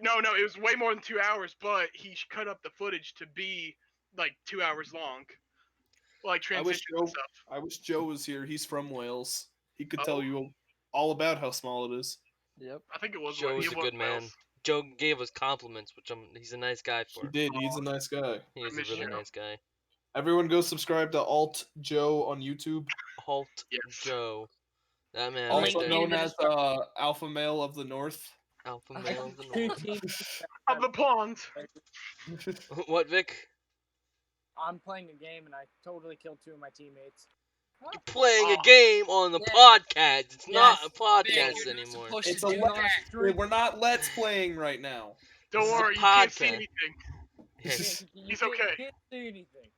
no, it was way more than 2 hours, but he cut up the footage to be like 2 hours long. Like transition and stuff. I wish Joe was here. He's from Wales. He could Oh. tell you all about how small it is. Yep. I think it was Joe's he a was good man. Wales. Joe gave us compliments, which he's a nice guy He for. did. He's a nice guy. He is a miss really Joe. nice guy. Everyone go subscribe to Alt Joe on YouTube. Halt Yes. Joe. That man right Also there. Link known as Alpha Male of the North. Alpha male of the north. Of the pond. What, Vic? I'm playing a game and I totally killed 2 of my teammates. You're playing Oh. a game on the Yeah. podcast. It's not Yes. a podcast Vic, you're not anymore. supposed It's to a do let- that. We're not Let's Playing right now. Don't This is a worry, you can't see podcast. anything. Yes. He's okay. Can't say anything.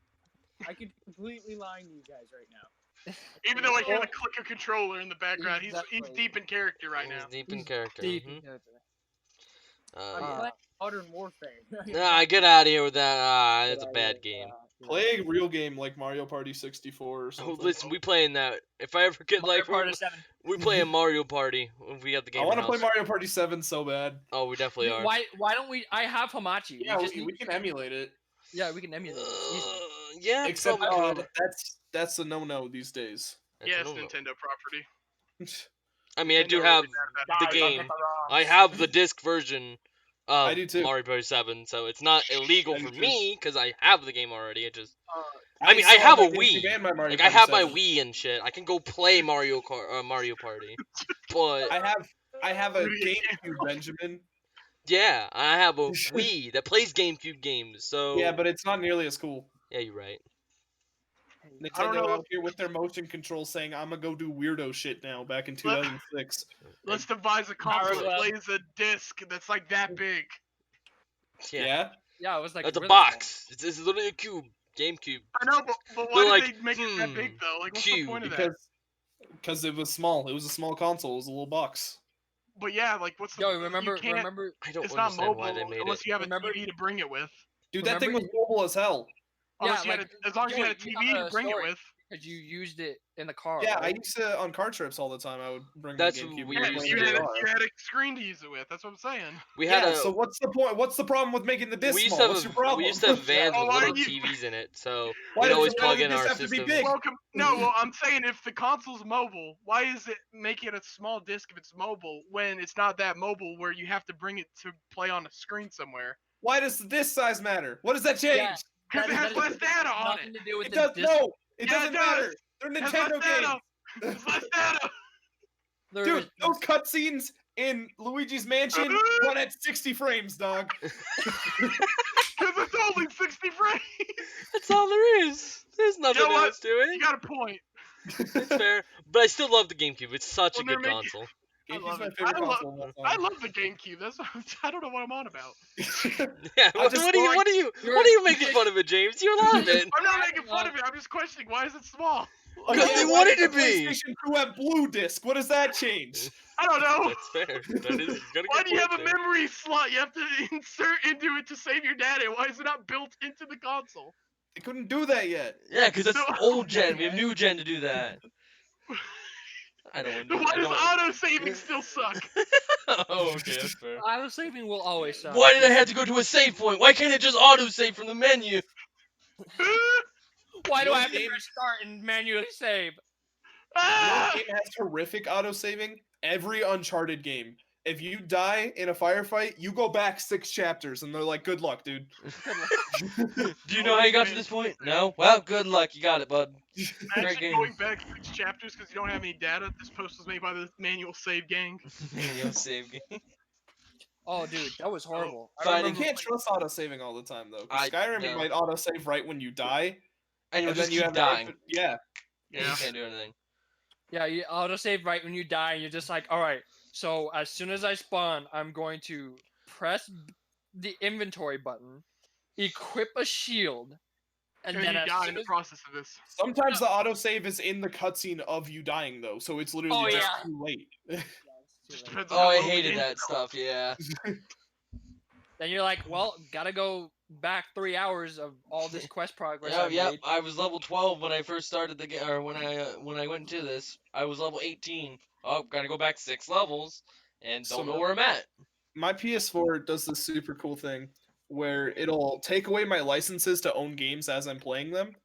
I could completely lying to you guys right now. Even though I hear the click of controller in the background, he's Exactly. deep in character right He's now. deep in character. Deep mhm. in character. I'm Uh, playing Modern Warfare. get out of here with that. That's a bad game. Play a real game like Mario Party 64 or Oh, something. listen, we playing that. If I ever get like, Part of 7. we play a Mario Party. If we have the game. I want to house. play Mario Party 7 so bad. Oh, we definitely are. Why don't we? I have Hamachi. Yeah, we just we can emulate it. yeah, we can emulate it. It's easy. Yeah, Except probably could. that's a no-no these days. Yeah, it's I don't know. Nintendo property. I mean, I do Nintendo have really bad about the it. game. I have the disc version of I do too. Mario Bros. 7, so it's not illegal I do for too. me because I have the game already. It just I mean, still I have a my Wii. GameCube and my Mario like I Party have my 7. Wii and shit. I can go play Mario Party, but I have a Really? GameCube, Benjamin. yeah, I have a Wii that plays GameCube games. So Yeah, but it's not nearly as cool. yeah, you're right. I don't Nintendo know. out here with their motion control saying, "I'm gonna go do weirdo shit now." Back in 2006. Let's devise a console that Power plays a disc that's like that big. Yeah, Yeah, it was like that's a really box. It's literally a cube. GameCube. I know, but why They're did like, they make it that big though? Like, what's cube, the point of that? Because it was small. It was a small console. It was a little box. But yeah, like, what's the? Yo, you remember? can't- Remember? I don't It's not understand mobile why they made unless it. you have a Remember- TV to bring it with. Dude, that thing was Remember- mobile as hell. Unless Yeah, you had as long as you had a Joey, you TV got to a bring it story. with. Because you used it in the car. Yeah, I right? used to on car trips all the time. I would bring That's my GameCube. what we Yeah, and used play to in the do. car. you had a screen to use it with. That's what I'm saying. We had Yeah, a so what's the point? What's the problem with making the disc we used small? to What's have your problem? we used to have vans Oh, with why little don't you- TVs in it, so Why we'd does always the plug in disc our have to be system. big? Well, no, well, I'm saying if the console's mobile, why is it make it a small disc if it's mobile when it's not that mobile where you have to bring it to play on a screen somewhere? Why does the disc size matter? What does that change? Yeah. Because it That has is less data on Nothing it. to do with It the does disc. no. It Yeah, it doesn't does. matter. They're It has Nintendo less data. games. There's less data. There Dude, is- those cutscenes in Luigi's Mansion run at 60 frames, dog. Because it's only 60 frames. That's all there is. There's nothing You know what? else to it. You got a point. It's fair, but I still love the GameCube. It's such a When they're good making- console. I GameCube's love my it. favorite I love- console of all I time. love the GameCube. I don't know what I'm on about. Yeah, I just what are like- you making fun of it, James? You love it. I'm not making fun of it. I'm just questioning why is it small? Oh, Because yeah, they why wanted did to the be. PlayStation 2 have blue disc. What does that change? I don't know. That's fair. That is. He's got a Why good do you have a point there. memory slot you have to insert into it to save your data? Why is it not built into the console? They couldn't do that yet. Yeah, because that's No. old gen. We have new gen to do that. I don't. Then why does auto saving still suck? Oh, okay, that's fair. Auto saving will always suck. Why did I have to go to a save point? Why can't it just auto save from the menu? Why do Your I have to game- press start and manually save? Your Ah! game has horrific auto saving. Every Uncharted game. If you die in a firefight, you go back 6 chapters, and they're like, "Good luck, dude." Do you know how you got to this point? No? Well, good luck. You got it, bud. Great Imagine game. going back 6 chapters because you don't have any data. This post was made by the manual save gang. Manual save game. Oh, dude, that was horrible. I Fine, You remember can't trust auto saving all the time though. 'Cause I Skyrim know. might auto save right when you die, And you'll and just then you keep have dying. Yeah. Yeah, you Yeah. can't do anything. Yeah, you autosave right when you die, and you're just like, all right. So as soon as I spawn, I'm going to press the inventory button, equip a shield, and And then you as die in soon the as process of this. Sometimes the autosave is in the cutscene of you dying though, so it's literally Oh, just yeah. too late. Just depends Oh, on how I well the hated game's that developed. stuff, yeah. then you're like, well, gotta go back 3 hours of all this quest progress Yeah, I yep. made. I was level 12 when I first started the game, or when I went into this. I was level 18. Oh, gotta go back 6 levels, and So don't know the- where I'm at. My PS4 does this super cool thing where it'll take away my licenses to own games as I'm playing them.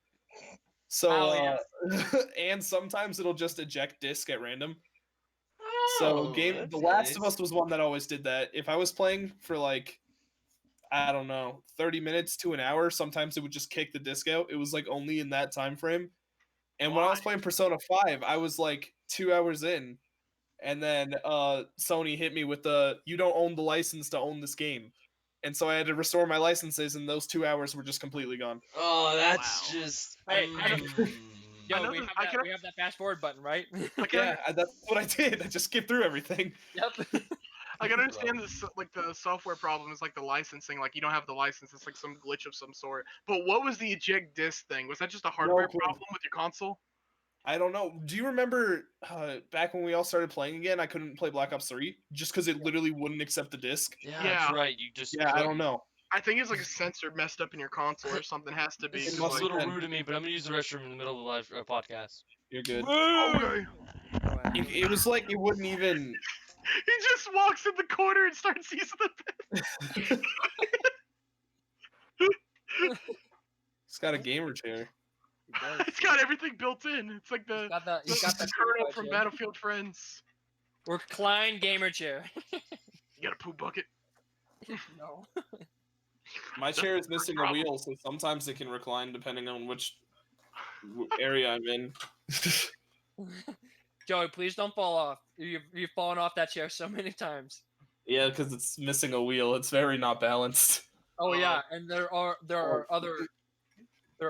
So Oh, yeah. and sometimes it'll just eject disc at random. Oh, So The that's Last of nice. Us was one that always did that. If I was playing for like I don't know, 30 minutes to an hour, sometimes it would just kick the disc out. It was like only in that time frame. And when I was Why? playing Persona 5, I was like 2 hours in, and then Sony hit me with the "you don't own the license to own this game," and so I had to restore my licenses, and those 2 hours were just completely gone. Oh, that's Wow. just. Hey, I know- mm. Yo, know we this- have, I that, can- we have that fast forward button, right? I can, Yeah, that's what I did. I just skipped through everything. Yep. I can understand this, like the software problem is like the licensing. Like you don't have the license. It's like some glitch of some sort. But what was the eject disc thing? Was that just a hardware clue. problem with your console? I don't know. Do you remember back when we all started playing again? I couldn't play Black Ops 3 just because it literally wouldn't accept the disc. Yeah, Yeah. that's right. You just. Yeah, I don't couldn't. know. I think it's like a sensor messed up in your console or something. Has to be. This is 'cause, a must like, little been. rude of me, but I'm gonna use the restroom in the middle of the live podcast. You're good. okay. It was like it wouldn't even. He just walks in the corner and starts using the. It's got a gamer chair. It's got everything built in. It's like He's the, got that. He's the got that Colonel certified from chair. Battlefield Friends. Recline gamer chair. You got a poop bucket. No. My That's chair is the first missing a problem. wheel, so sometimes it can recline depending on which area I'm in. Joey, please don't fall off. You've fallen off that chair so many times. Yeah, because it's missing a wheel. It's very not balanced. Oh Uh, yeah, and there are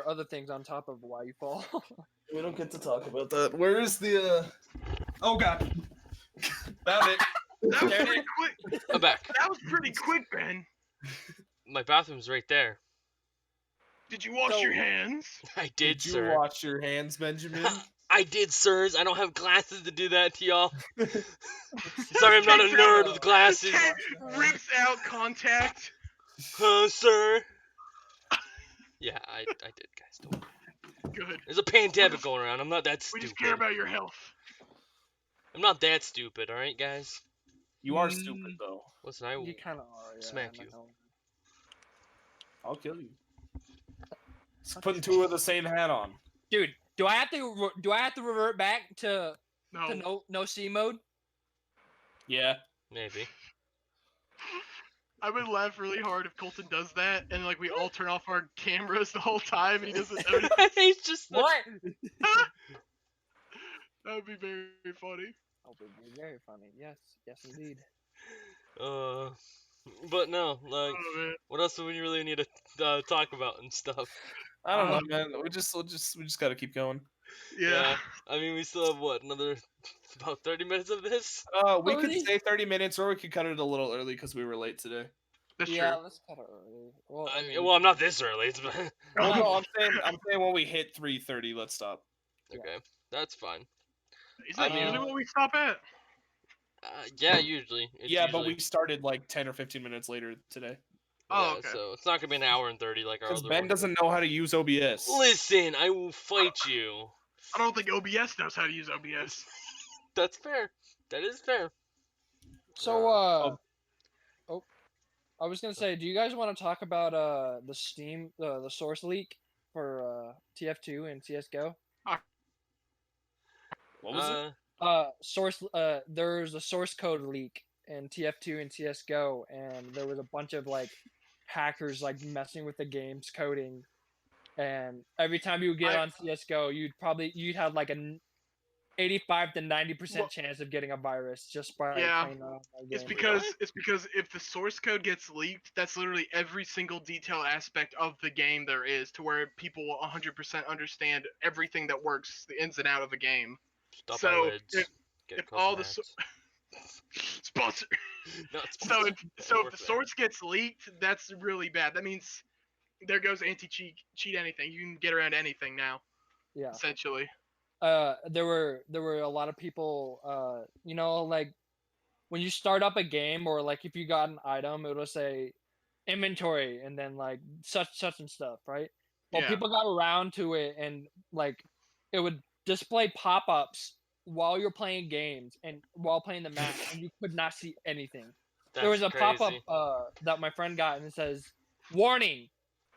other things on top of why you fall. We don't get to talk about that. Where is the? Oh god. Found it. That was There it pretty is. quick. I'm back. That was pretty quick, Ben. My bathroom's right there. Did you wash So- your hands? I did, you sir. wash your hands, Benjamin? I did, sirs. I don't have glasses to do that to y'all. Sorry, I'm not a nerd with glasses. Ted rips out contact. Huh, sir? Yeah, I did, guys. Don't worry. Good. There's a pandemic going around. I'm not that We stupid. just care about your health. I'm not that stupid, alright, guys? You are stupid though. Listen, I will. You kind of are. Yeah, Smack I you. know. I'll kill you. It's putting two of the same hat on. Dude, do I have to revert back to No. no C mode? Yeah. Maybe. I would laugh really hard if Colton does that, and like we all turn off our cameras the whole time, and he doesn't notice. He's just. What? That would be very funny. Oh, would be very funny. Yes, yes, indeed. But no, like, Oh, man. what else do we really need to talk about and stuff? I don't know, man. We just gotta keep going. Yeah. I mean, we still have what, another about 30 minutes of this? We could 30? say 30 minutes, or we could cut it a little early because we were late today. That's Yeah, true. let's cut it early. Well, I mean, Well, I'm not this early. It's Oh Well, no, I'm saying when we hit 3:30, let's stop. okay, that's fine. Is that I mean- usually what we stop at? Yeah, usually. It's Yeah, but usually- we started like 10 or 15 minutes later today. Oh, yeah, okay. so it's not gonna be an hour and 30 like our Because other Ben one. doesn't know how to use OBS. Listen, I will fight you. I don't think OBS knows how to use OBS. That's fair. That is fair. so oh. I was gonna say, do you guys want to talk about the Steam the source leak for TF2 and CS:GO? What was it? There's a source code leak in TF2 and CS:GO, and there was a bunch of like hackers like messing with the game's coding, and every time you get on CS:GO, you'd have like an 85 to 90% chance of getting a virus just by playing the It's game. because if the source code gets leaked, that's literally every single detail aspect of the game there is, to where people will 100% understand everything that works, the ins and out of a game. Stop So, our lids. Get if custom all the hats. sponsor. Not So if sponsored. the source gets leaked, that's really bad. That means there goes anti-cheat anything. You can get around anything now, Yeah. essentially. There were a lot of people, like when you start up a game, or like if you got an item, it will say inventory and then like such and stuff, right? Well, Yeah. people got around to it, and like it would display pop-ups while you're playing games and while playing the match, and you could not see anything. There was a pop-up that my friend got, and it says, "Warning,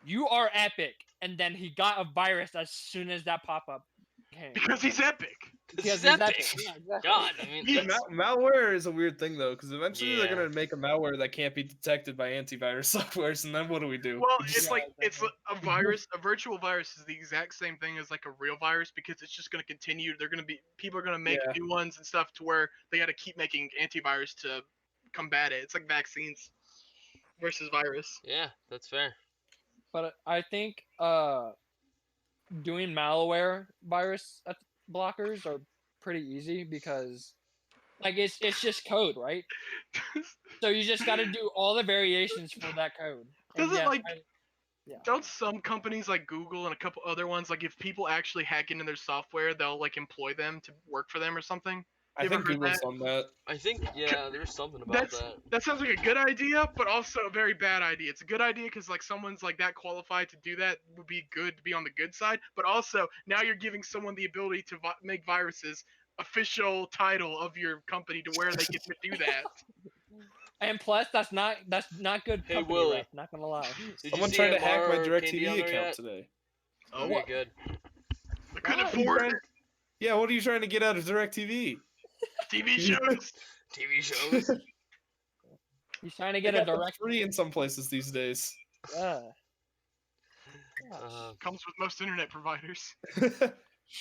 you are epic," and then he got a virus as soon as that pop-up came. Because he's epic. Because It's he's epic. epic. Yeah, exactly. God, I mean, Yes. Malware is a weird thing though, because eventually they're Yeah. gonna make a malware that can't be detected by antivirus softwares, and then what do we do? Well, We it's just- like exactly. a virus. A virtual virus is the exact same thing as like a real virus, because it's just going to continue. People are going to make Yeah. new ones and stuff, to where they got to keep making antivirus to combat it. It's like vaccines versus virus. yeah, that's fair. But I think doing malware virus blockers are pretty easy, because like it's just code, right? So you just got to do all the variations for that code. And Doesn't, yes, like- yeah. Don't some companies like Google and a couple other ones, like if people actually hack into their software, they'll like employ them to work for them or something? I You ever think heard Google's that? done that. I think, yeah, there's something about that. That sounds like a good idea, but also a very bad idea. It's a good idea because like someone's like that qualified to do that would be good to be on the good side, but also now you're giving someone the ability to make viruses official title of your company, to where they get to do that. And plus, that's not good Hey, company Willie. rep, not gonna lie. Did Someone you see tried to hack my MR DirecTV Candy on there account yet? today. Oh, Okay, good. I couldn't What? afford it. Yeah, what are you trying to get out of DirecTV? TV shows. TV shows. He's trying to They get a got them direct. free in some places these days. Yeah. Comes with most internet providers.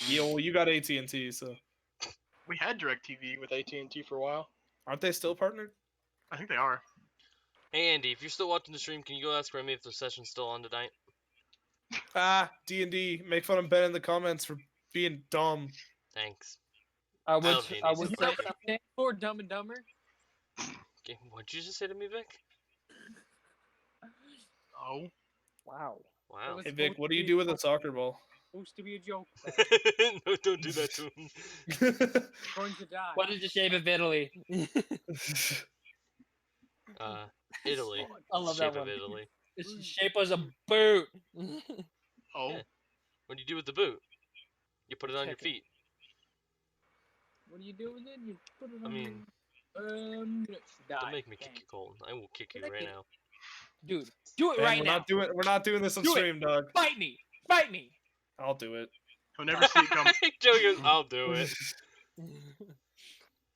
Yeah, well, you got AT&T, so We had DirecTV with AT&T for a while. aren't they still partnered? I think they are. Hey, Andy, if you're still watching the stream, can you go ask Remy if the session's still on tonight? D&D. Make fun of Ben in the comments for being dumb. Thanks. I would don't need I these would You say know what it stands for, Dumb and Dumber? Okay, what'd you just say to me, Vic? Oh. wow. Wow. was- Hey Vic, what do you do with a soccer ball? Supposed to be a joke. No, don't do that to him. Going to die. What is the shape of Italy? Italy. I love Shape that of one. Italy. It's the shape as a boot. Oh. Yeah. What do you do with the boot? You put it on your Kick it. feet. What do you do with it? You put it I on mean, die. don't make me Dang. kick you, Colton. I will kick you right now. Dude, do it Ben, right we're now. we're not doing this on Do it. stream, dog. Fight me. Fight me. I'll do it. He'll never see it come. Joey goes, I'll do it.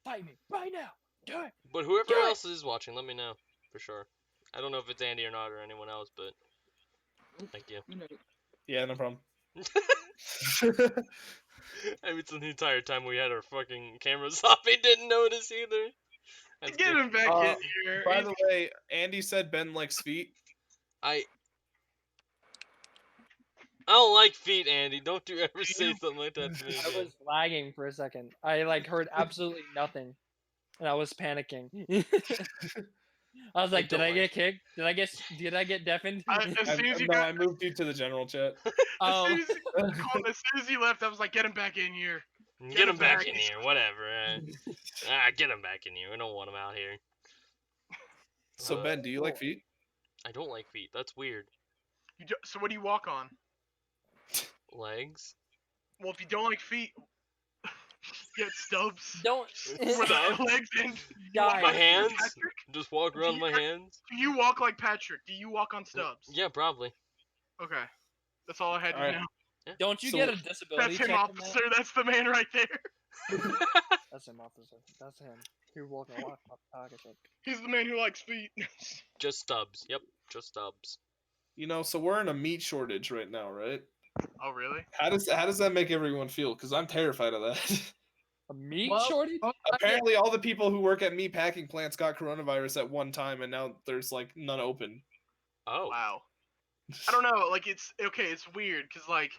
Fight me right now. Do it. But whoever Do it. else is watching, let me know for sure. I don't know if it's Andy or not or anyone else, but thank you. You know, Yeah, no problem. I mean, so the entire time we had our fucking cameras off, he didn't notice either. That's Get good. him back in here. By the way, Andy said Ben likes feet. I don't like feet, Andy. Don't you ever say something like that to me I again. was lagging for a second. I like heard absolutely nothing, and I was panicking. I was like, "Did don't I like get kicked? Did I get deafened?" As soon as you No, got, I moved you to the general chat. Oh, as soon as you left, I was like, get him back in here. Get him him back back. in here, whatever. Get him back in here. We don't want him out here. So Ben, do you like feet? I don't like feet. That's weird. So what do you walk on? Legs? Well, if you don't like feet, get stubs. don't. Where the Stubs? legs end. Guys, My hands? Patrick? Just walk around with my hands? Do you walk like Patrick? Do you walk on stubs? Yeah, probably. Okay. That's all I had to Alright. know. don't you So- get a disability That's him, check from officer. That's the man right there. That's him, officer. That's him. You're walking a lot of pocket check. He's the man who likes feet. Just stubs. Yep, just stubs. You know, so we're in a meat shortage right now, right? Oh, really? How does that make everyone feel? Because I'm terrified of that. A meat Well, shortage? Apparently, all the people who work at meat packing plants got coronavirus at one time, and now there's like none open. Oh. Wow. I don't know. Like, it's okay. It's weird because like,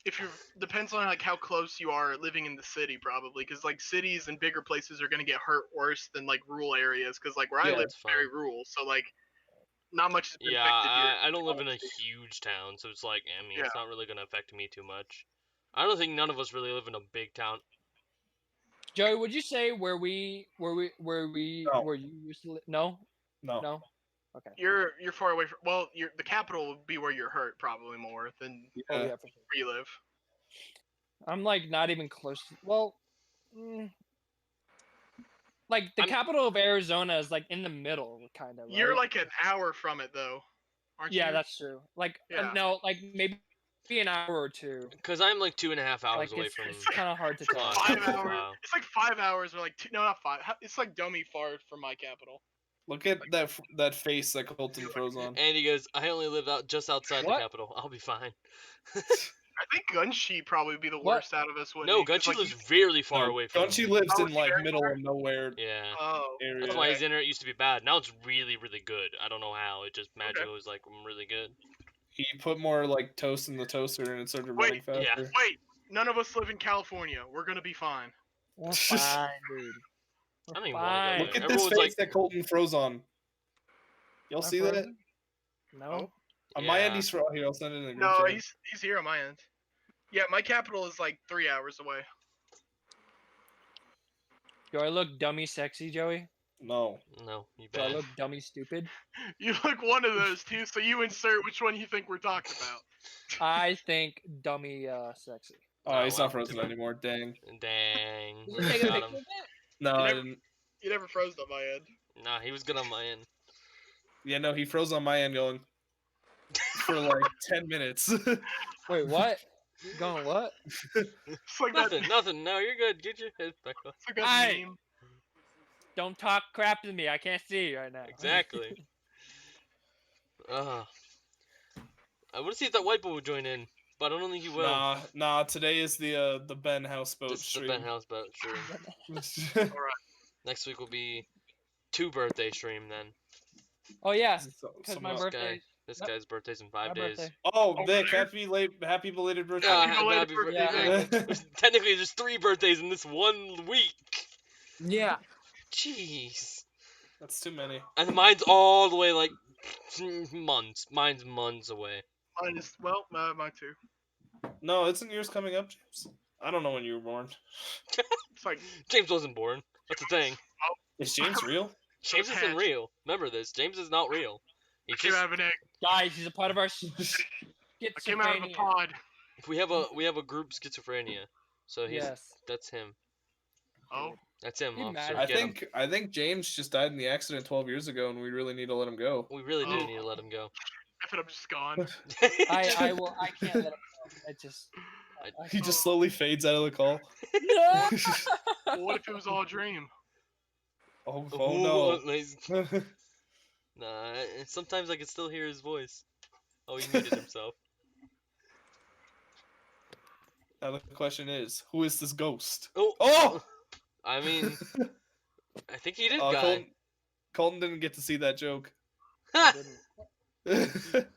if you're depends on like how close you are living in the city, probably because like cities and bigger places are gonna get hurt worse than like rural areas. Because like where I Yeah, live that's is very fine. rural, so like not much has been Yeah, affected here. I don't live in a huge town, so it's like, I mean, it's Yeah. not really gonna affect me too much. I don't think none of us really live in a big town. Joey, would you say where you used to live? No? No. No? Okay. You're far away from. Well, the capital would be where you're hurt probably more than Oh, Yeah. yeah, for sure. where you live. I'm like not even close. Well, like the I'm- capital of Arizona is like in the middle, kind of. You're right? like an hour from it though, aren't yeah, you? that's true. Like Yeah. no, like maybe an hour or two. Because I'm like 2.5 hours Like away it's, from. it's kind of hard to Come tell. on. 5 hours. Wow. It's like 5 hours or like two, no, not 5. It's like dummy far from my capital. Look at that face that Colton froze on. And he goes, I only live out just outside What? the capital. I'll be fine. I think Gunshi probably would be the What? worst out of us. Wouldn't No, he? 'Cause, Gunshi like, lives he's- really far No, away from. Gunshi lives Oh, in like very middle far? of nowhere Yeah. Oh, area. That's why his internet used to be bad. Now it's really, really good. I don't know how. It just magically was like really good. He put more like toast in the toaster and it started Wait, running faster. yeah. Wait, none of us live in California. We're gonna be fine. We're fine, dude. I don't We're even wanna go fine. there. Look at Everyone's this face like- that Colton froze on. Y'all Am I see that? frozen? No. On my end, Yeah. he's frozen. Here, I'll send it in the group No, chat. he's here on my end. Yeah, my capital is like 3 hours away. Do I look dummy sexy, Joey? No. No, you Do I bet. look dummy stupid? You look one of those two, so you insert which one you think we're talking about. I think dummy sexy. Oh, Oh, he's wow. not frozen anymore. Dang. Dang. Did you take a Got picture him. of it? No, You I never- didn't. You never froze on my end. Nah, he was good on my end. Yeah, no, he froze on my end going for like 10 minutes. Wait, what? Going what? It's like Nothing, that. nothing. No, you're good. Get your head back up. It's like that Aye. meme. Don't talk crap to me. I can't see you right now. Exactly. I want to see if that white boy would join in, but I don't think he will. Nah. Today is the Ben houseboat This is the stream. Ben Houseboat stream. Next week will be 2 birthday stream then. Oh yeah, So- because someone my else- birthday. This Yep. guy's birthday's in My 5 days. birthday. Oh, Over Vic, there? happy belated birthday. Yeah, Happy belated birthday, birthday, Vic. Technically, there's 3 birthdays in this 1 week. Yeah. Jeez. That's too many. And mine's all the way like months. Mine's months away. Mine is mine too. No, isn't yours coming up, James? I don't know when you were born. It's like James wasn't born. That's the thing. Is James real? James was isn't hatched. real. Remember this. James is not real. He came just out of an egg. Guys, he's a part of our I came out of a schizophrenia. pod. we have a group schizophrenia. So he's Yes. that's him. Oh, That's him. He Officer. mad. Get him. I think James just died in the accident 12 years ago, and we really need to let him go. We really do Oh. need to let him go. I thought I'm just gone. I can't let him go. I just. I He just slowly fades out of the call. No! Well, what if it was all a dream? Oh, Ooh, oh nice. no. Nah, sometimes I can still hear his voice. Oh, he muted himself. Now the question is, who is this ghost? Oh, Oh! I mean, I think he did, Oh, guy. Colton didn't get to see that joke. I For didn't.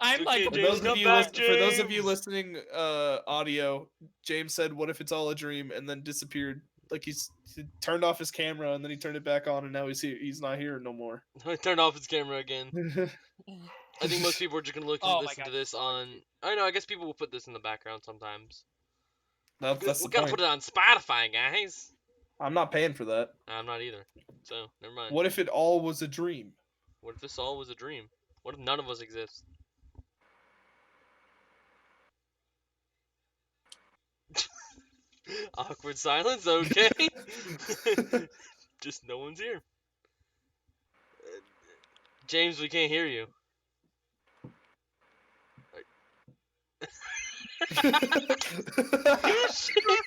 I'm like, okay, James, come back, those of you James. listening audio, James said, "What if it's all a dream?" and then disappeared. Like he turned off his camera and then he turned it back on and now he's here. He's not here no more. I turned off his camera again. I think most people are just gonna look and Oh my listen to God. this on. I know. I guess people will put this in the background sometimes. That's We the gotta point. put it on Spotify, guys. I'm not paying for that. I'm not either. So never mind. What if it all was a dream? What if this all was a dream? What if none of us exist? Awkward silence. Okay. Just no one's here. James, we can't hear you.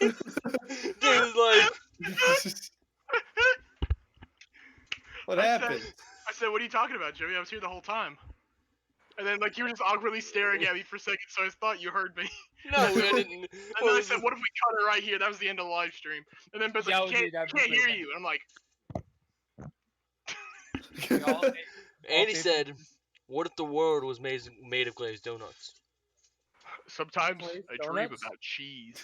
James is like, What I happened? said, what are you talking about, Joey? I was here the whole time. And then, like, you were just awkwardly staring at me for a second, so I thought you heard me. no, I didn't. And What then I was said, this? what if we cut it right here? That was the end of the live stream. And then Ben's Yeah, like, dude, that'd be can't hear great. you. And I'm like, And he said, "What if the world was made of glazed donuts?" sometimes Glazed I dream donuts? about cheese.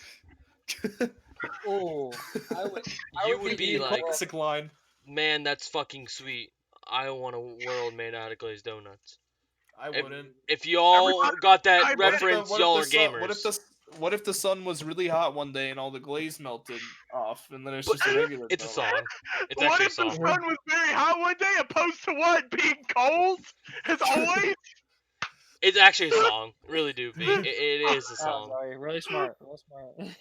oh, I would. You would be eating like- Classic line. Man, that's fucking sweet. I want a world made out of glazed donuts. I wouldn't. If y'all got that I- reference, y'all are gamers. What if the sun was really hot one day and all the glaze melted off, and then it's But- just a regular? It's a donut? song. It's What actually a if the song. sun was very hot one day, opposed to what? Being cold? As always? It's actually a song. Really do be. It is a Oh, song. sorry, really smart, really smart.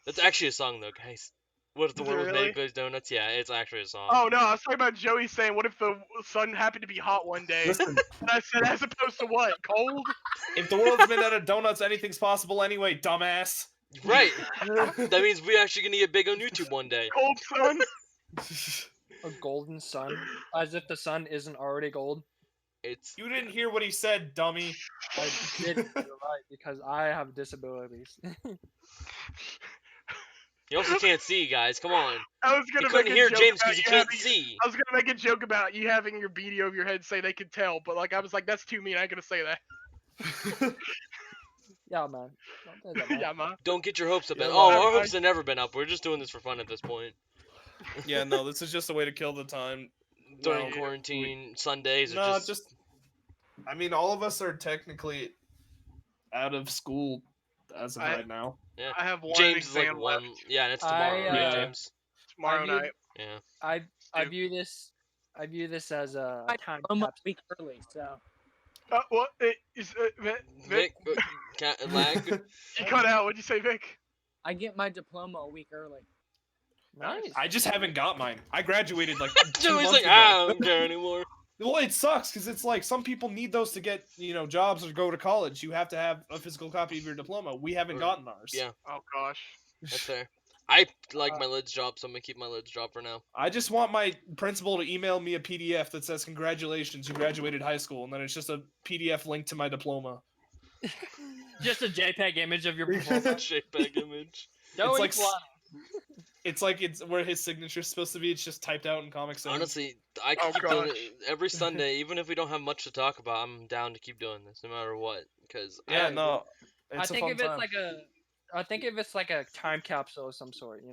That's actually a song though, guys. What if the Is it world was made really? of glazed donuts? Yeah, it's actually a song. Oh no, I was talking about Joey saying, what if the sun happened to be hot one day? Listen, And I said, as opposed to what? Cold? if the world's made out of donuts, anything's possible anyway, dumbass. Right. That means we're actually gonna get big on YouTube one day. Cold sun? A golden sun, as if the sun isn't already gold. It's You didn't hear what he said, dummy. I did, you're right, because I have disabilities. you also can't see, guys. Come on. I was You gonna couldn't make a hear joke James about because you you can't having- see. I was gonna make a joke about you having your beanie over your head say they could tell, but like I was like, that's too mean. I ain't gonna say that. Yeah, man. Don't do that, man. Yeah, ma. Don't get your hopes up. Yeah, Oh, well, our hopes have never been up. We're just doing this for fun at this point. Yeah, no, this is just a way to kill the time. During Well, quarantine, Sundays are No, just... I mean, all of us are technically out of school as of I- right now. Yeah. I have one James is like exam one. left Yeah, and it's tomorrow, I, right, uh, James? tomorrow I viewed- night. Yeah. I Dude. view this as a time I'm a capsule. week early, so What? Is Vic? Vic, lag. You cut out. What'd you say, Vic? I get my diploma a week early. Nice. I just haven't got mine. I graduated like 2 Joey's months like, ago. I don't care anymore. Well, it sucks because it's like some people need those to get jobs or go to college. You have to have a physical copy of your diploma. We haven't Or- gotten ours. yeah. Oh gosh. That's fair. I like my lids job, so I'm gonna keep my lids job for now. I just want my principal to email me a PDF that says congratulations, you graduated high school, and then it's just a PDF link to my diploma. Just a JPEG image of your performance. JPEG image. Joey like Fly. It's like it's where his signature's supposed to be. It's just typed out in Comic Sans. Honestly, I Oh, can keep doing gosh. it every Sunday, even if we don't have much to talk about. I'm down to keep doing this, no matter what. Because Yeah, no. I It's a think fun if it's time. like I think if it's like a time capsule of some sort,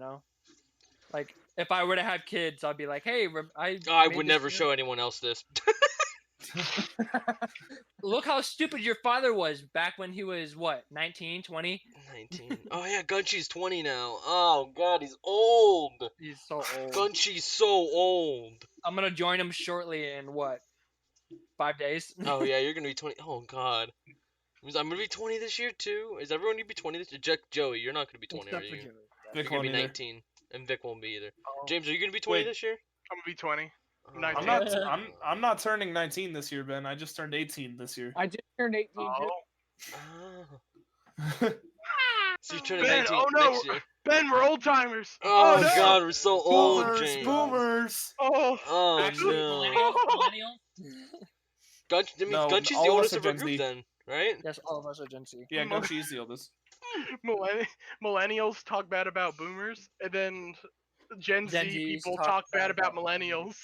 like if I were to have kids, I'd be like, hey, I made would this never game. show anyone else this. Look how stupid your father was back when he was what, 19, 20? 19. Oh yeah, Gunshy's 20 now. Oh god, he's old. He's so old. Gunshy's so old. I'm gonna join him shortly in what, 5 days? Oh yeah, you're gonna be 20. Oh god. Means I'm gonna be 20 this year too. Is everyone gonna be 20 this year? Joey, you're not gonna be 20, Except are for you? Joey. You're Vic gonna be won't either. 19, and Vic won't be either. Oh, James, are you gonna be 20 Wait. this year? I'm gonna be 20. Oh, 19. I'm not. I'm not turning 19 this year, Ben. I just turned 18 this year. I just turned 18 Oh. too. Oh. So you're turning Ben, 19 oh no. next year. Ben, we're old timers. Oh, no. god, we're so old, Boomers, James. boomers. Oh. Oh Actually, no. millennials? That means No, Gunshy's all the of us oldest are of our Gen group Z. then, right? Yes, all of us are Gen Z. Yeah, Gunshi is the oldest. Millennials talk bad about boomers, and then Gen Gen Z Zs people talk talk bad bad about about millennials.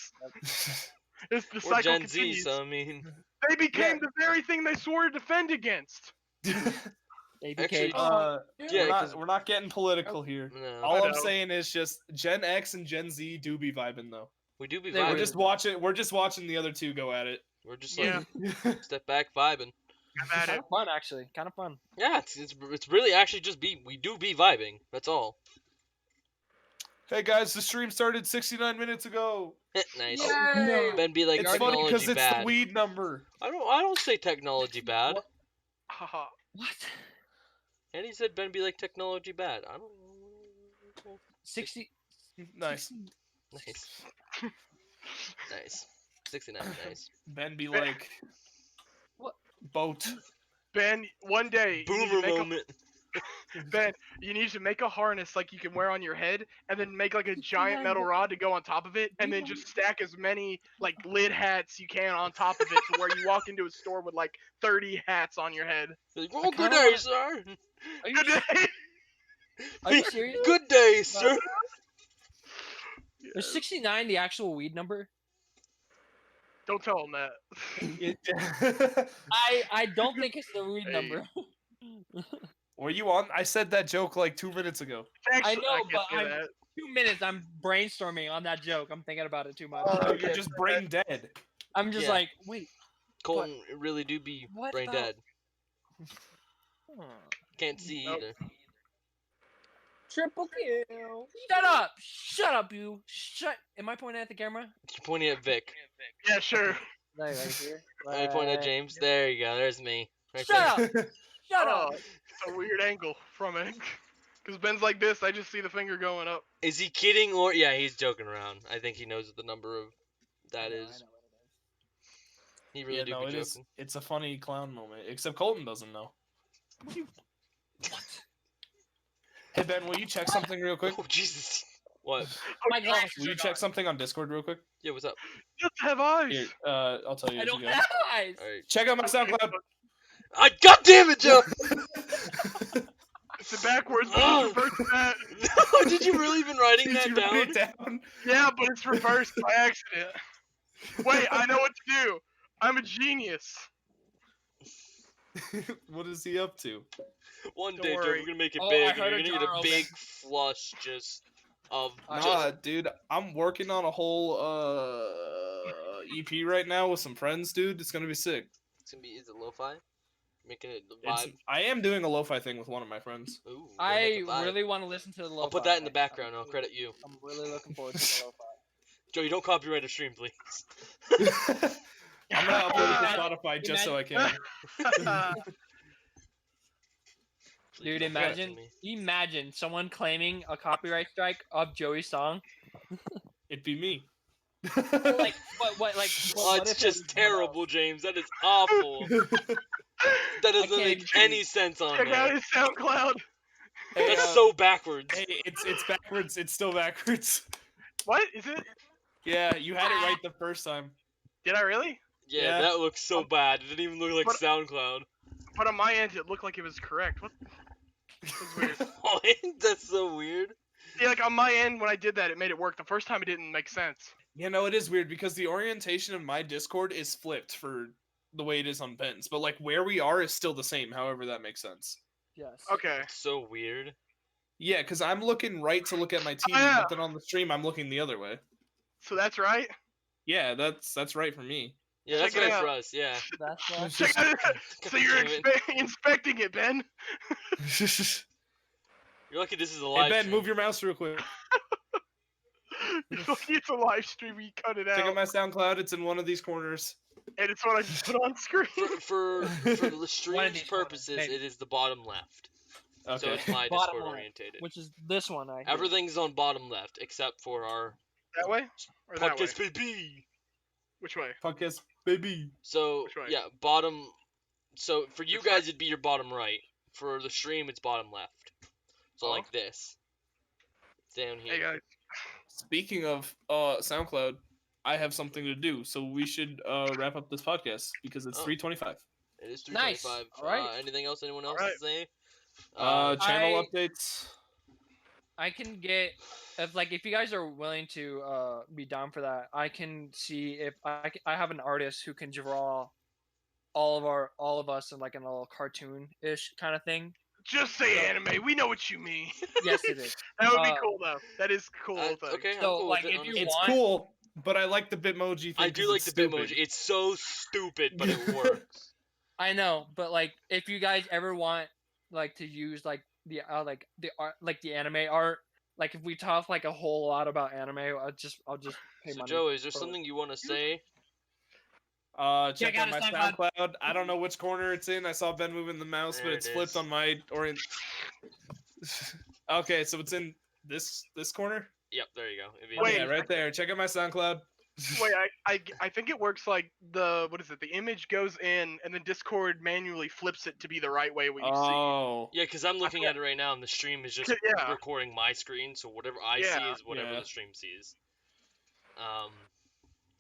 It's the We're cycle Gen Z, continues. so I mean, They became the very thing they swore to defend against. They Actually, became. yeah, 'cause- we're not getting political here. no, All I I'm know. saying is just Gen X and Gen Z do be vibing though. we do be They vibing. were We're just watching the other two go at it. We're just Yeah. like step back vibing. I'm at Kind it. of fun, actually. Kind of fun. Yeah, it's really actually just we do be vibing. That's all. Hey guys, the stream started 69 minutes ago. Nice. Yay! Ben be like It's funny technology because it's bad. the weed number. I don't say technology bad. What? Haha. What? And he said Ben be like technology bad. I don't. 60. Nice. Nice. Nice. 69. Nice. Ben be like, What? boat. Ben, one day you need to Boomer make moment. Ben, you need to make a harness like you can wear on your head, and then make like a giant metal rod to go on top of it, and then just stack as many like lid hats you can on top of it, to where you walk into a store with like 30 hats on your head. Like, oh, good kinda day, wanna- sir. Are you, Good day. are you serious? Good day, sir. Is 69 the actual weed number? Don't tell him that. I don't think it's the weed Hey. number. Were you on? I said that joke like 2 minutes ago. Actually, know, can't but say I'm- that. 2 minutes. I'm brainstorming on that joke. I'm thinking about it too much. You're just brain dead. I'm just Yeah. like, wait. Colton really do be What brain about- dead. huh. Can't see Nope. either. Triple kill. Shut up! Shut up, you! Shut. Am I pointing at the camera? You're pointing at Vic. Yeah, sure. Right here. I point at James. There you go. There's me. Right Shut there. up! Shut Oh, up! it's a weird angle from it. Because Ben's like this, I just see the finger going up. Is he kidding or yeah? He's joking around. I think he knows what the number of that is. He really Yeah, do no, be it joking. is. It's a funny clown moment. Except Colton doesn't know. Hey Ben, will you check something real quick? Oh Jesus! What? My gosh. Will you check something on Discord real quick? Yeah, what's up? Just have eyes. Here, I'll tell you I as don't you go. have eyes. All right. Check out my SoundCloud. God damn it, Joe! It's it backwards, but it's reversed that. No, did you really been writing Did that you down? write it down? Yeah, but it's reversed by accident. Wait, I know what to do. I'm a genius. What is he up to? One Don't day, Joe, worry. we're gonna make it Oh, big, I and heard you're a gonna get jar a open. big flush just of Nah, Nah, dude, I'm working on a whole EP right now with some friends, dude. It's gonna be sick. It's gonna be. Is it lo-fi? Making it the It's, vibe. I am doing a lo-fi thing with one of my friends. Ooh, gonna make I it vibe. really want to listen to the lo-fi. I'll put that in the background. I'll credit you. I'm really looking forward to the lo-fi. Joe, you don't copyright a stream, please. I'm gonna upload it to Imagine- Spotify just so I can. Please Dude, don't do that to imagine, me. imagine someone claiming a copyright strike of Joey's song. It'd be me. Like, what, like? Oh, what it's if it just was terrible, James. That is awful. That doesn't can't make even- any sense on Check out there. his SoundCloud. Hey, That's so backwards. Hey, it's backwards. It's still backwards. What is it? Yeah, you had it right the first time. Did I really? Yeah, Yeah. that looks so bad. It didn't even look like But- SoundCloud. But on my end, it looked like it was correct. What? That's weird. Oh, that's so weird. Yeah, like on my end, when I did that, it made it work. The first time, it didn't make sense. You know, it is weird because the orientation of my Discord is flipped for the way it is on Ben's, but like where we are is still the same. However, that makes sense. Yes. Okay. It's so weird. Yeah, because I'm looking right to look at my TV, yeah. but then on the stream I'm looking the other way. So that's right. Yeah, that's right for me. Yeah, that's Check it right for out. us. Yeah. That's It's Check just- out it. So you're Damn it. inspecting it, Ben. You're lucky this is a Hey live Ben, stream. move your mouse real quick. You're lucky it's a live stream. We cut it Check out, out my SoundCloud. It's in one of these corners. and it's what I just put on screen. For the stream's these photos, purposes, maybe. it is the bottom left. So Okay. it's my Bottom Discord left, orientated. which is this one. I Everything's on bottom left except for our That way or that way? podcast baby. Which way? Podcast, baby. So Which way? yeah, bottom. So for you Which way? guys, it'd be your bottom right. For the stream, it's bottom left. So Oh. like this. Down here. Hey guys. Speaking of SoundCloud, I have something to do, so we should wrap up this podcast because it's Oh. 3:25. It is Nice. 3:25. Alright. Anything else anyone else Alright. to say Channel I- updates. I can get if you guys are willing to be down for that, I can see if I have an artist who can draw all of us in like a little cartoon-ish kind of thing. Just say anime. We know what you mean. Yes, it is. That would be cool though. That is a cool. Thing. Okay, I'm So, cool like, with it. if you honestly. It's want- cool, but I like the Bitmoji thing. I do 'cause like it's the stupid. Bitmoji. It's so stupid, but it works. I know, but like if you guys ever want like to use like the art like the anime art, like if we talk like a whole lot about anime, I'll just pay So money. Joey, is there for it. something you want to say? Check Check out out my his SoundCloud. SoundCloud. I don't know which corner it's in. I saw Ben moving the mouse, There but it's it flipped is. on my orient. Okay, so it's in this corner. Yep, there you go. If you- Wait. Yeah, right there. Check out my SoundCloud. Wait, I think it works like what is it? The image goes in, and then Discord manually flips it to be the right way when you see. Oh. Yeah, because I'm looking at it right now, and the stream is just Yeah. recording my screen, so whatever I see Yeah. is whatever Yeah. the stream sees.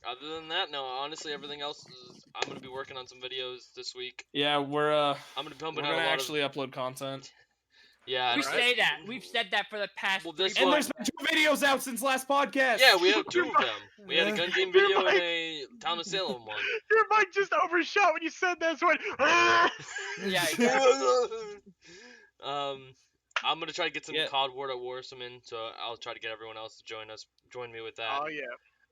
Other than that, no. Honestly, everything else is. I'm gonna be working on some videos this week. Yeah, we're I'm gonna be we're pumping gonna out a lot actually upload content. of. Yeah. We and- say that. We've said that for the past. Well, 3 this And one- there's been 2 videos out since last podcast. Yeah, we have 2 of them. We had a gun game You're video and right. a Town of Salem one. Your mic just overshot when you said that. So I went, "Ah!" Yeah, I'm gonna try to get some Yeah. COD War at Warsumin, so I'll try to get everyone else to join me with that. Oh yeah.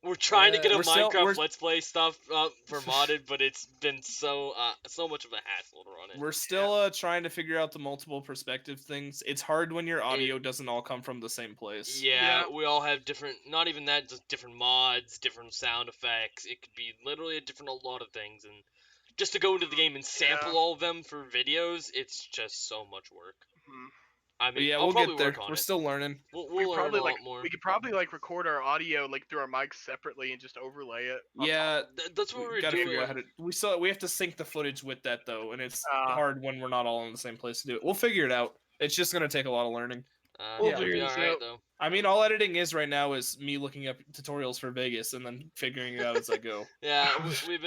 We're trying to get a We're still- Minecraft we're- Let's Play stuff up for modded, but it's been so much of a hassle to run it. We're still trying to figure out the multiple perspective things. It's hard when your audio doesn't all come from the same place. Yeah, Yeah. we all have different, not even that, just different mods, different sound effects. It could be literally a lot of things, and just to go into the game and sample Yeah. all of them for videos, it's just so much work. Mhm. I But mean, yeah, I'll we'll probably get there. work on We're it. still learning. We'll We learn probably a like lot more. we could probably like record our audio like through our mics separately and just overlay it. on Yeah, That's what we we're gotta doing. figure out how to. We have to sync the footage with that though, and it's Ah. hard when we're not all in the same place to do it. We'll figure it out. It's just gonna take a lot of learning. We'll It'll be figure this alright out. though. I mean, all editing is right now is me looking up tutorials for Vegas and then figuring it out as I go. Yeah, we've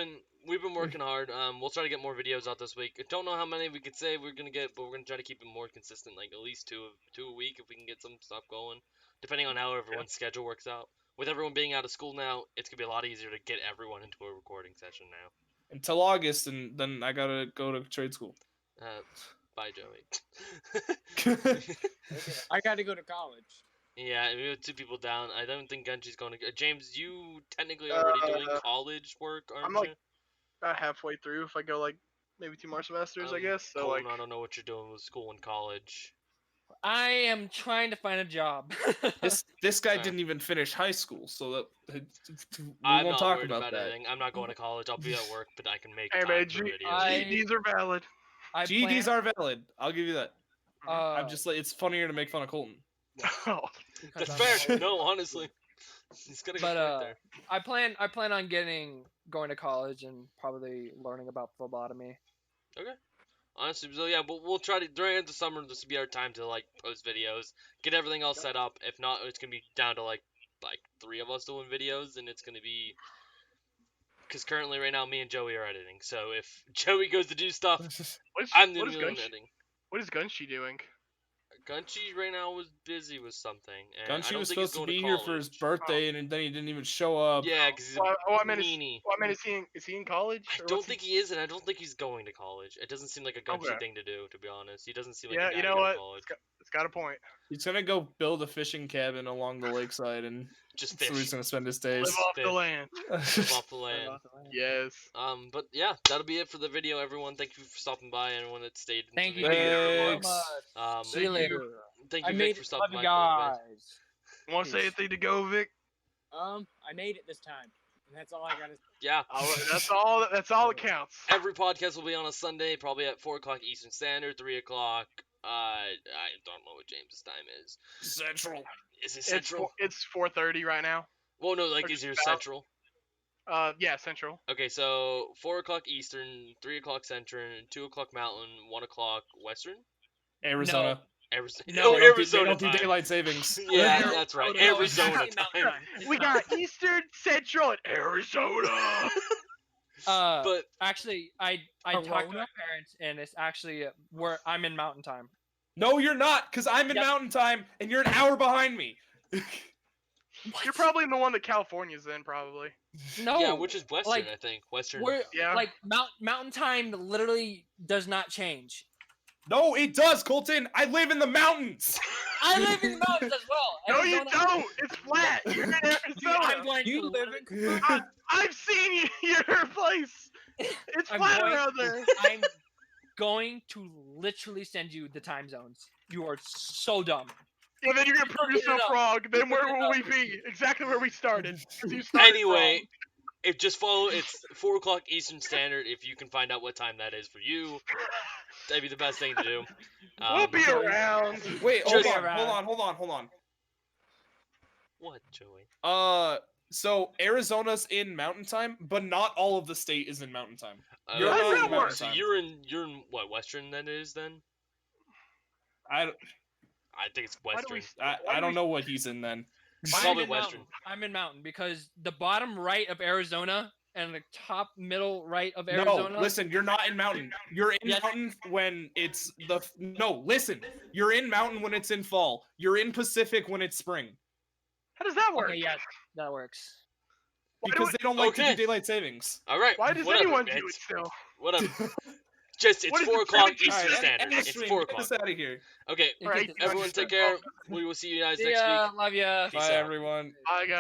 been working hard. We'll try to get more videos out this week. I don't know how many we could say we're gonna get, but we're gonna try to keep it more consistent, like at least two a week if we can get some stuff going. Depending on how everyone's schedule works out. With everyone being out of school now, it's gonna be a lot easier to get everyone into a recording session now. Until August, and then I gotta go to trade school. Bye, Joey. I got to go to college. Yeah, we have 2 people down. I don't think Gunshi's going to. James, you technically already doing college work, aren't I'm you? like about halfway through. If I go like maybe 2 more semesters, I guess. So Colton, like, I don't know what you're doing with school and college. I am trying to find a job. This guy Fair. didn't even finish high school, so that we I'm won't not talk worried about that. anything. I'm not going to college. I'll be at work, but I can make hey time man, for videos. GEDs are valid. I GEDs plan, are valid. I'll give you that. I'm uh, just like it's funnier to make fun of Colton. Oh, because That's I'm fair. old. No, honestly. He's got a good But point there. I plan on going to college and probably learning about phlebotomy. Honestly, so yeah, we'll try to, during the summer, this will be our time to, like, post videos, get everything all set up. If not, it's gonna be down to, like 3 of us doing videos, and it's gonna be, because currently, right now, me and Joey are editing, so if Joey goes to do stuff, I'm what doing is the Gunshi? editing. What is Gunshi doing? Gunchi right now was busy with something, and I Gunshi don't was think he's supposed to going be here for his college. birthday, and then he didn't even show up. Yeah, because he's a I meant meanie. is he in college? I or don't what's think he is, and I don't think he's going to college. It doesn't seem like a Gunchi Okay. thing to do, to be honest. He doesn't seem He... like Yeah, a guy you to know go to what? college. It's got a point. He's gonna go build a fishing cabin along the lakeside, and Just that's where he's fish. gonna spend his days. Live off the Fish. land. Live off the land. Yes. But yeah, that'll be it for the video, everyone. Thank you for stopping by, anyone that stayed. into Thank the you video. Thanks. so much. See you Thank later. Thank I you, made Vic, for it. stopping Love by. you for a little bit. guys. Want to say Peace. anything to go, Vic? I made it this time, and that's all I got to say. Yeah. That's all. That's all that counts. Every podcast will be on a Sunday, probably at 4 o'clock Eastern Standard, 3 o'clock. I don't know what James's time is. Central. Is it Central? It's 4:30 right now. Well, no, like, or is your just about. Central? Yeah, Central. Okay, so 4 o'clock Eastern, 3 o'clock Central, 2 o'clock Mountain, 1 o'clock Western? Arizona. Arizona. No, Oh, They Arizona don't do time. daylight savings. Yeah, that's right. Oh, no, Arizona it's actually time. Mountain We got Eastern, Central, and Arizona. But Actually, I talked to my Corona? parents, and it's actually where I'm in Mountain Time. No, you're not, because I'm in Yep. Mountain Time, and you're an hour behind me. You're probably in the one that California's in, probably. No. Yeah, which is Western, like, I think. Western. We're Yeah. like Mountain Time literally does not change. No, it does, Colton. I live in the mountains. I live in the mountains as well. No, you Arizona- don't. It's flat. You're in Dude, I'm Arizona. going You to live in I've seen your place. It's I'm flat going- around there. I'm going to literally send you the time zones. You are so dumb. Yeah, then you're gonna produce Look a it up. frog. Then where Look it will up. we be? Exactly where we started. 'Cause you started Anyway, wrong. if just follow, it's 4 o'clock Eastern Standard. If you can find out what time that is for you, that'd be the best thing to do. We'll be Joey. around. Wait, Just- hold on. What, Joey? So Arizona's in Mountain Time, but not all of the state is in Mountain Time. You're How does not that in work? Mountain So Time. you're in what, Western that is then? I think it's Why do we? Western. I don't know what he's in then. Probably in Western. Mountain. I'm in Mountain because the bottom right of Arizona and the top middle right of Arizona. No, listen, you're not in Mountain. You're in Yes. Mountain when it's No, listen. You're in Mountain when it's in fall. You're in Pacific when it's spring. How does that work? Okay, yes, that works. Why Because do they don't like to Okay. do daylight savings. All right. Why does whatever, anyone do it's- it still? Whatever. Just it's What is 4 the o'clock strategy? Eastern Alright, Standard. end the It's stream. 4 Get o'clock. us out of here. Okay. You Right. get the- Everyone, take care. We will see you guys See next ya, week. love ya. Peace Bye, out. everyone. Bye, guys.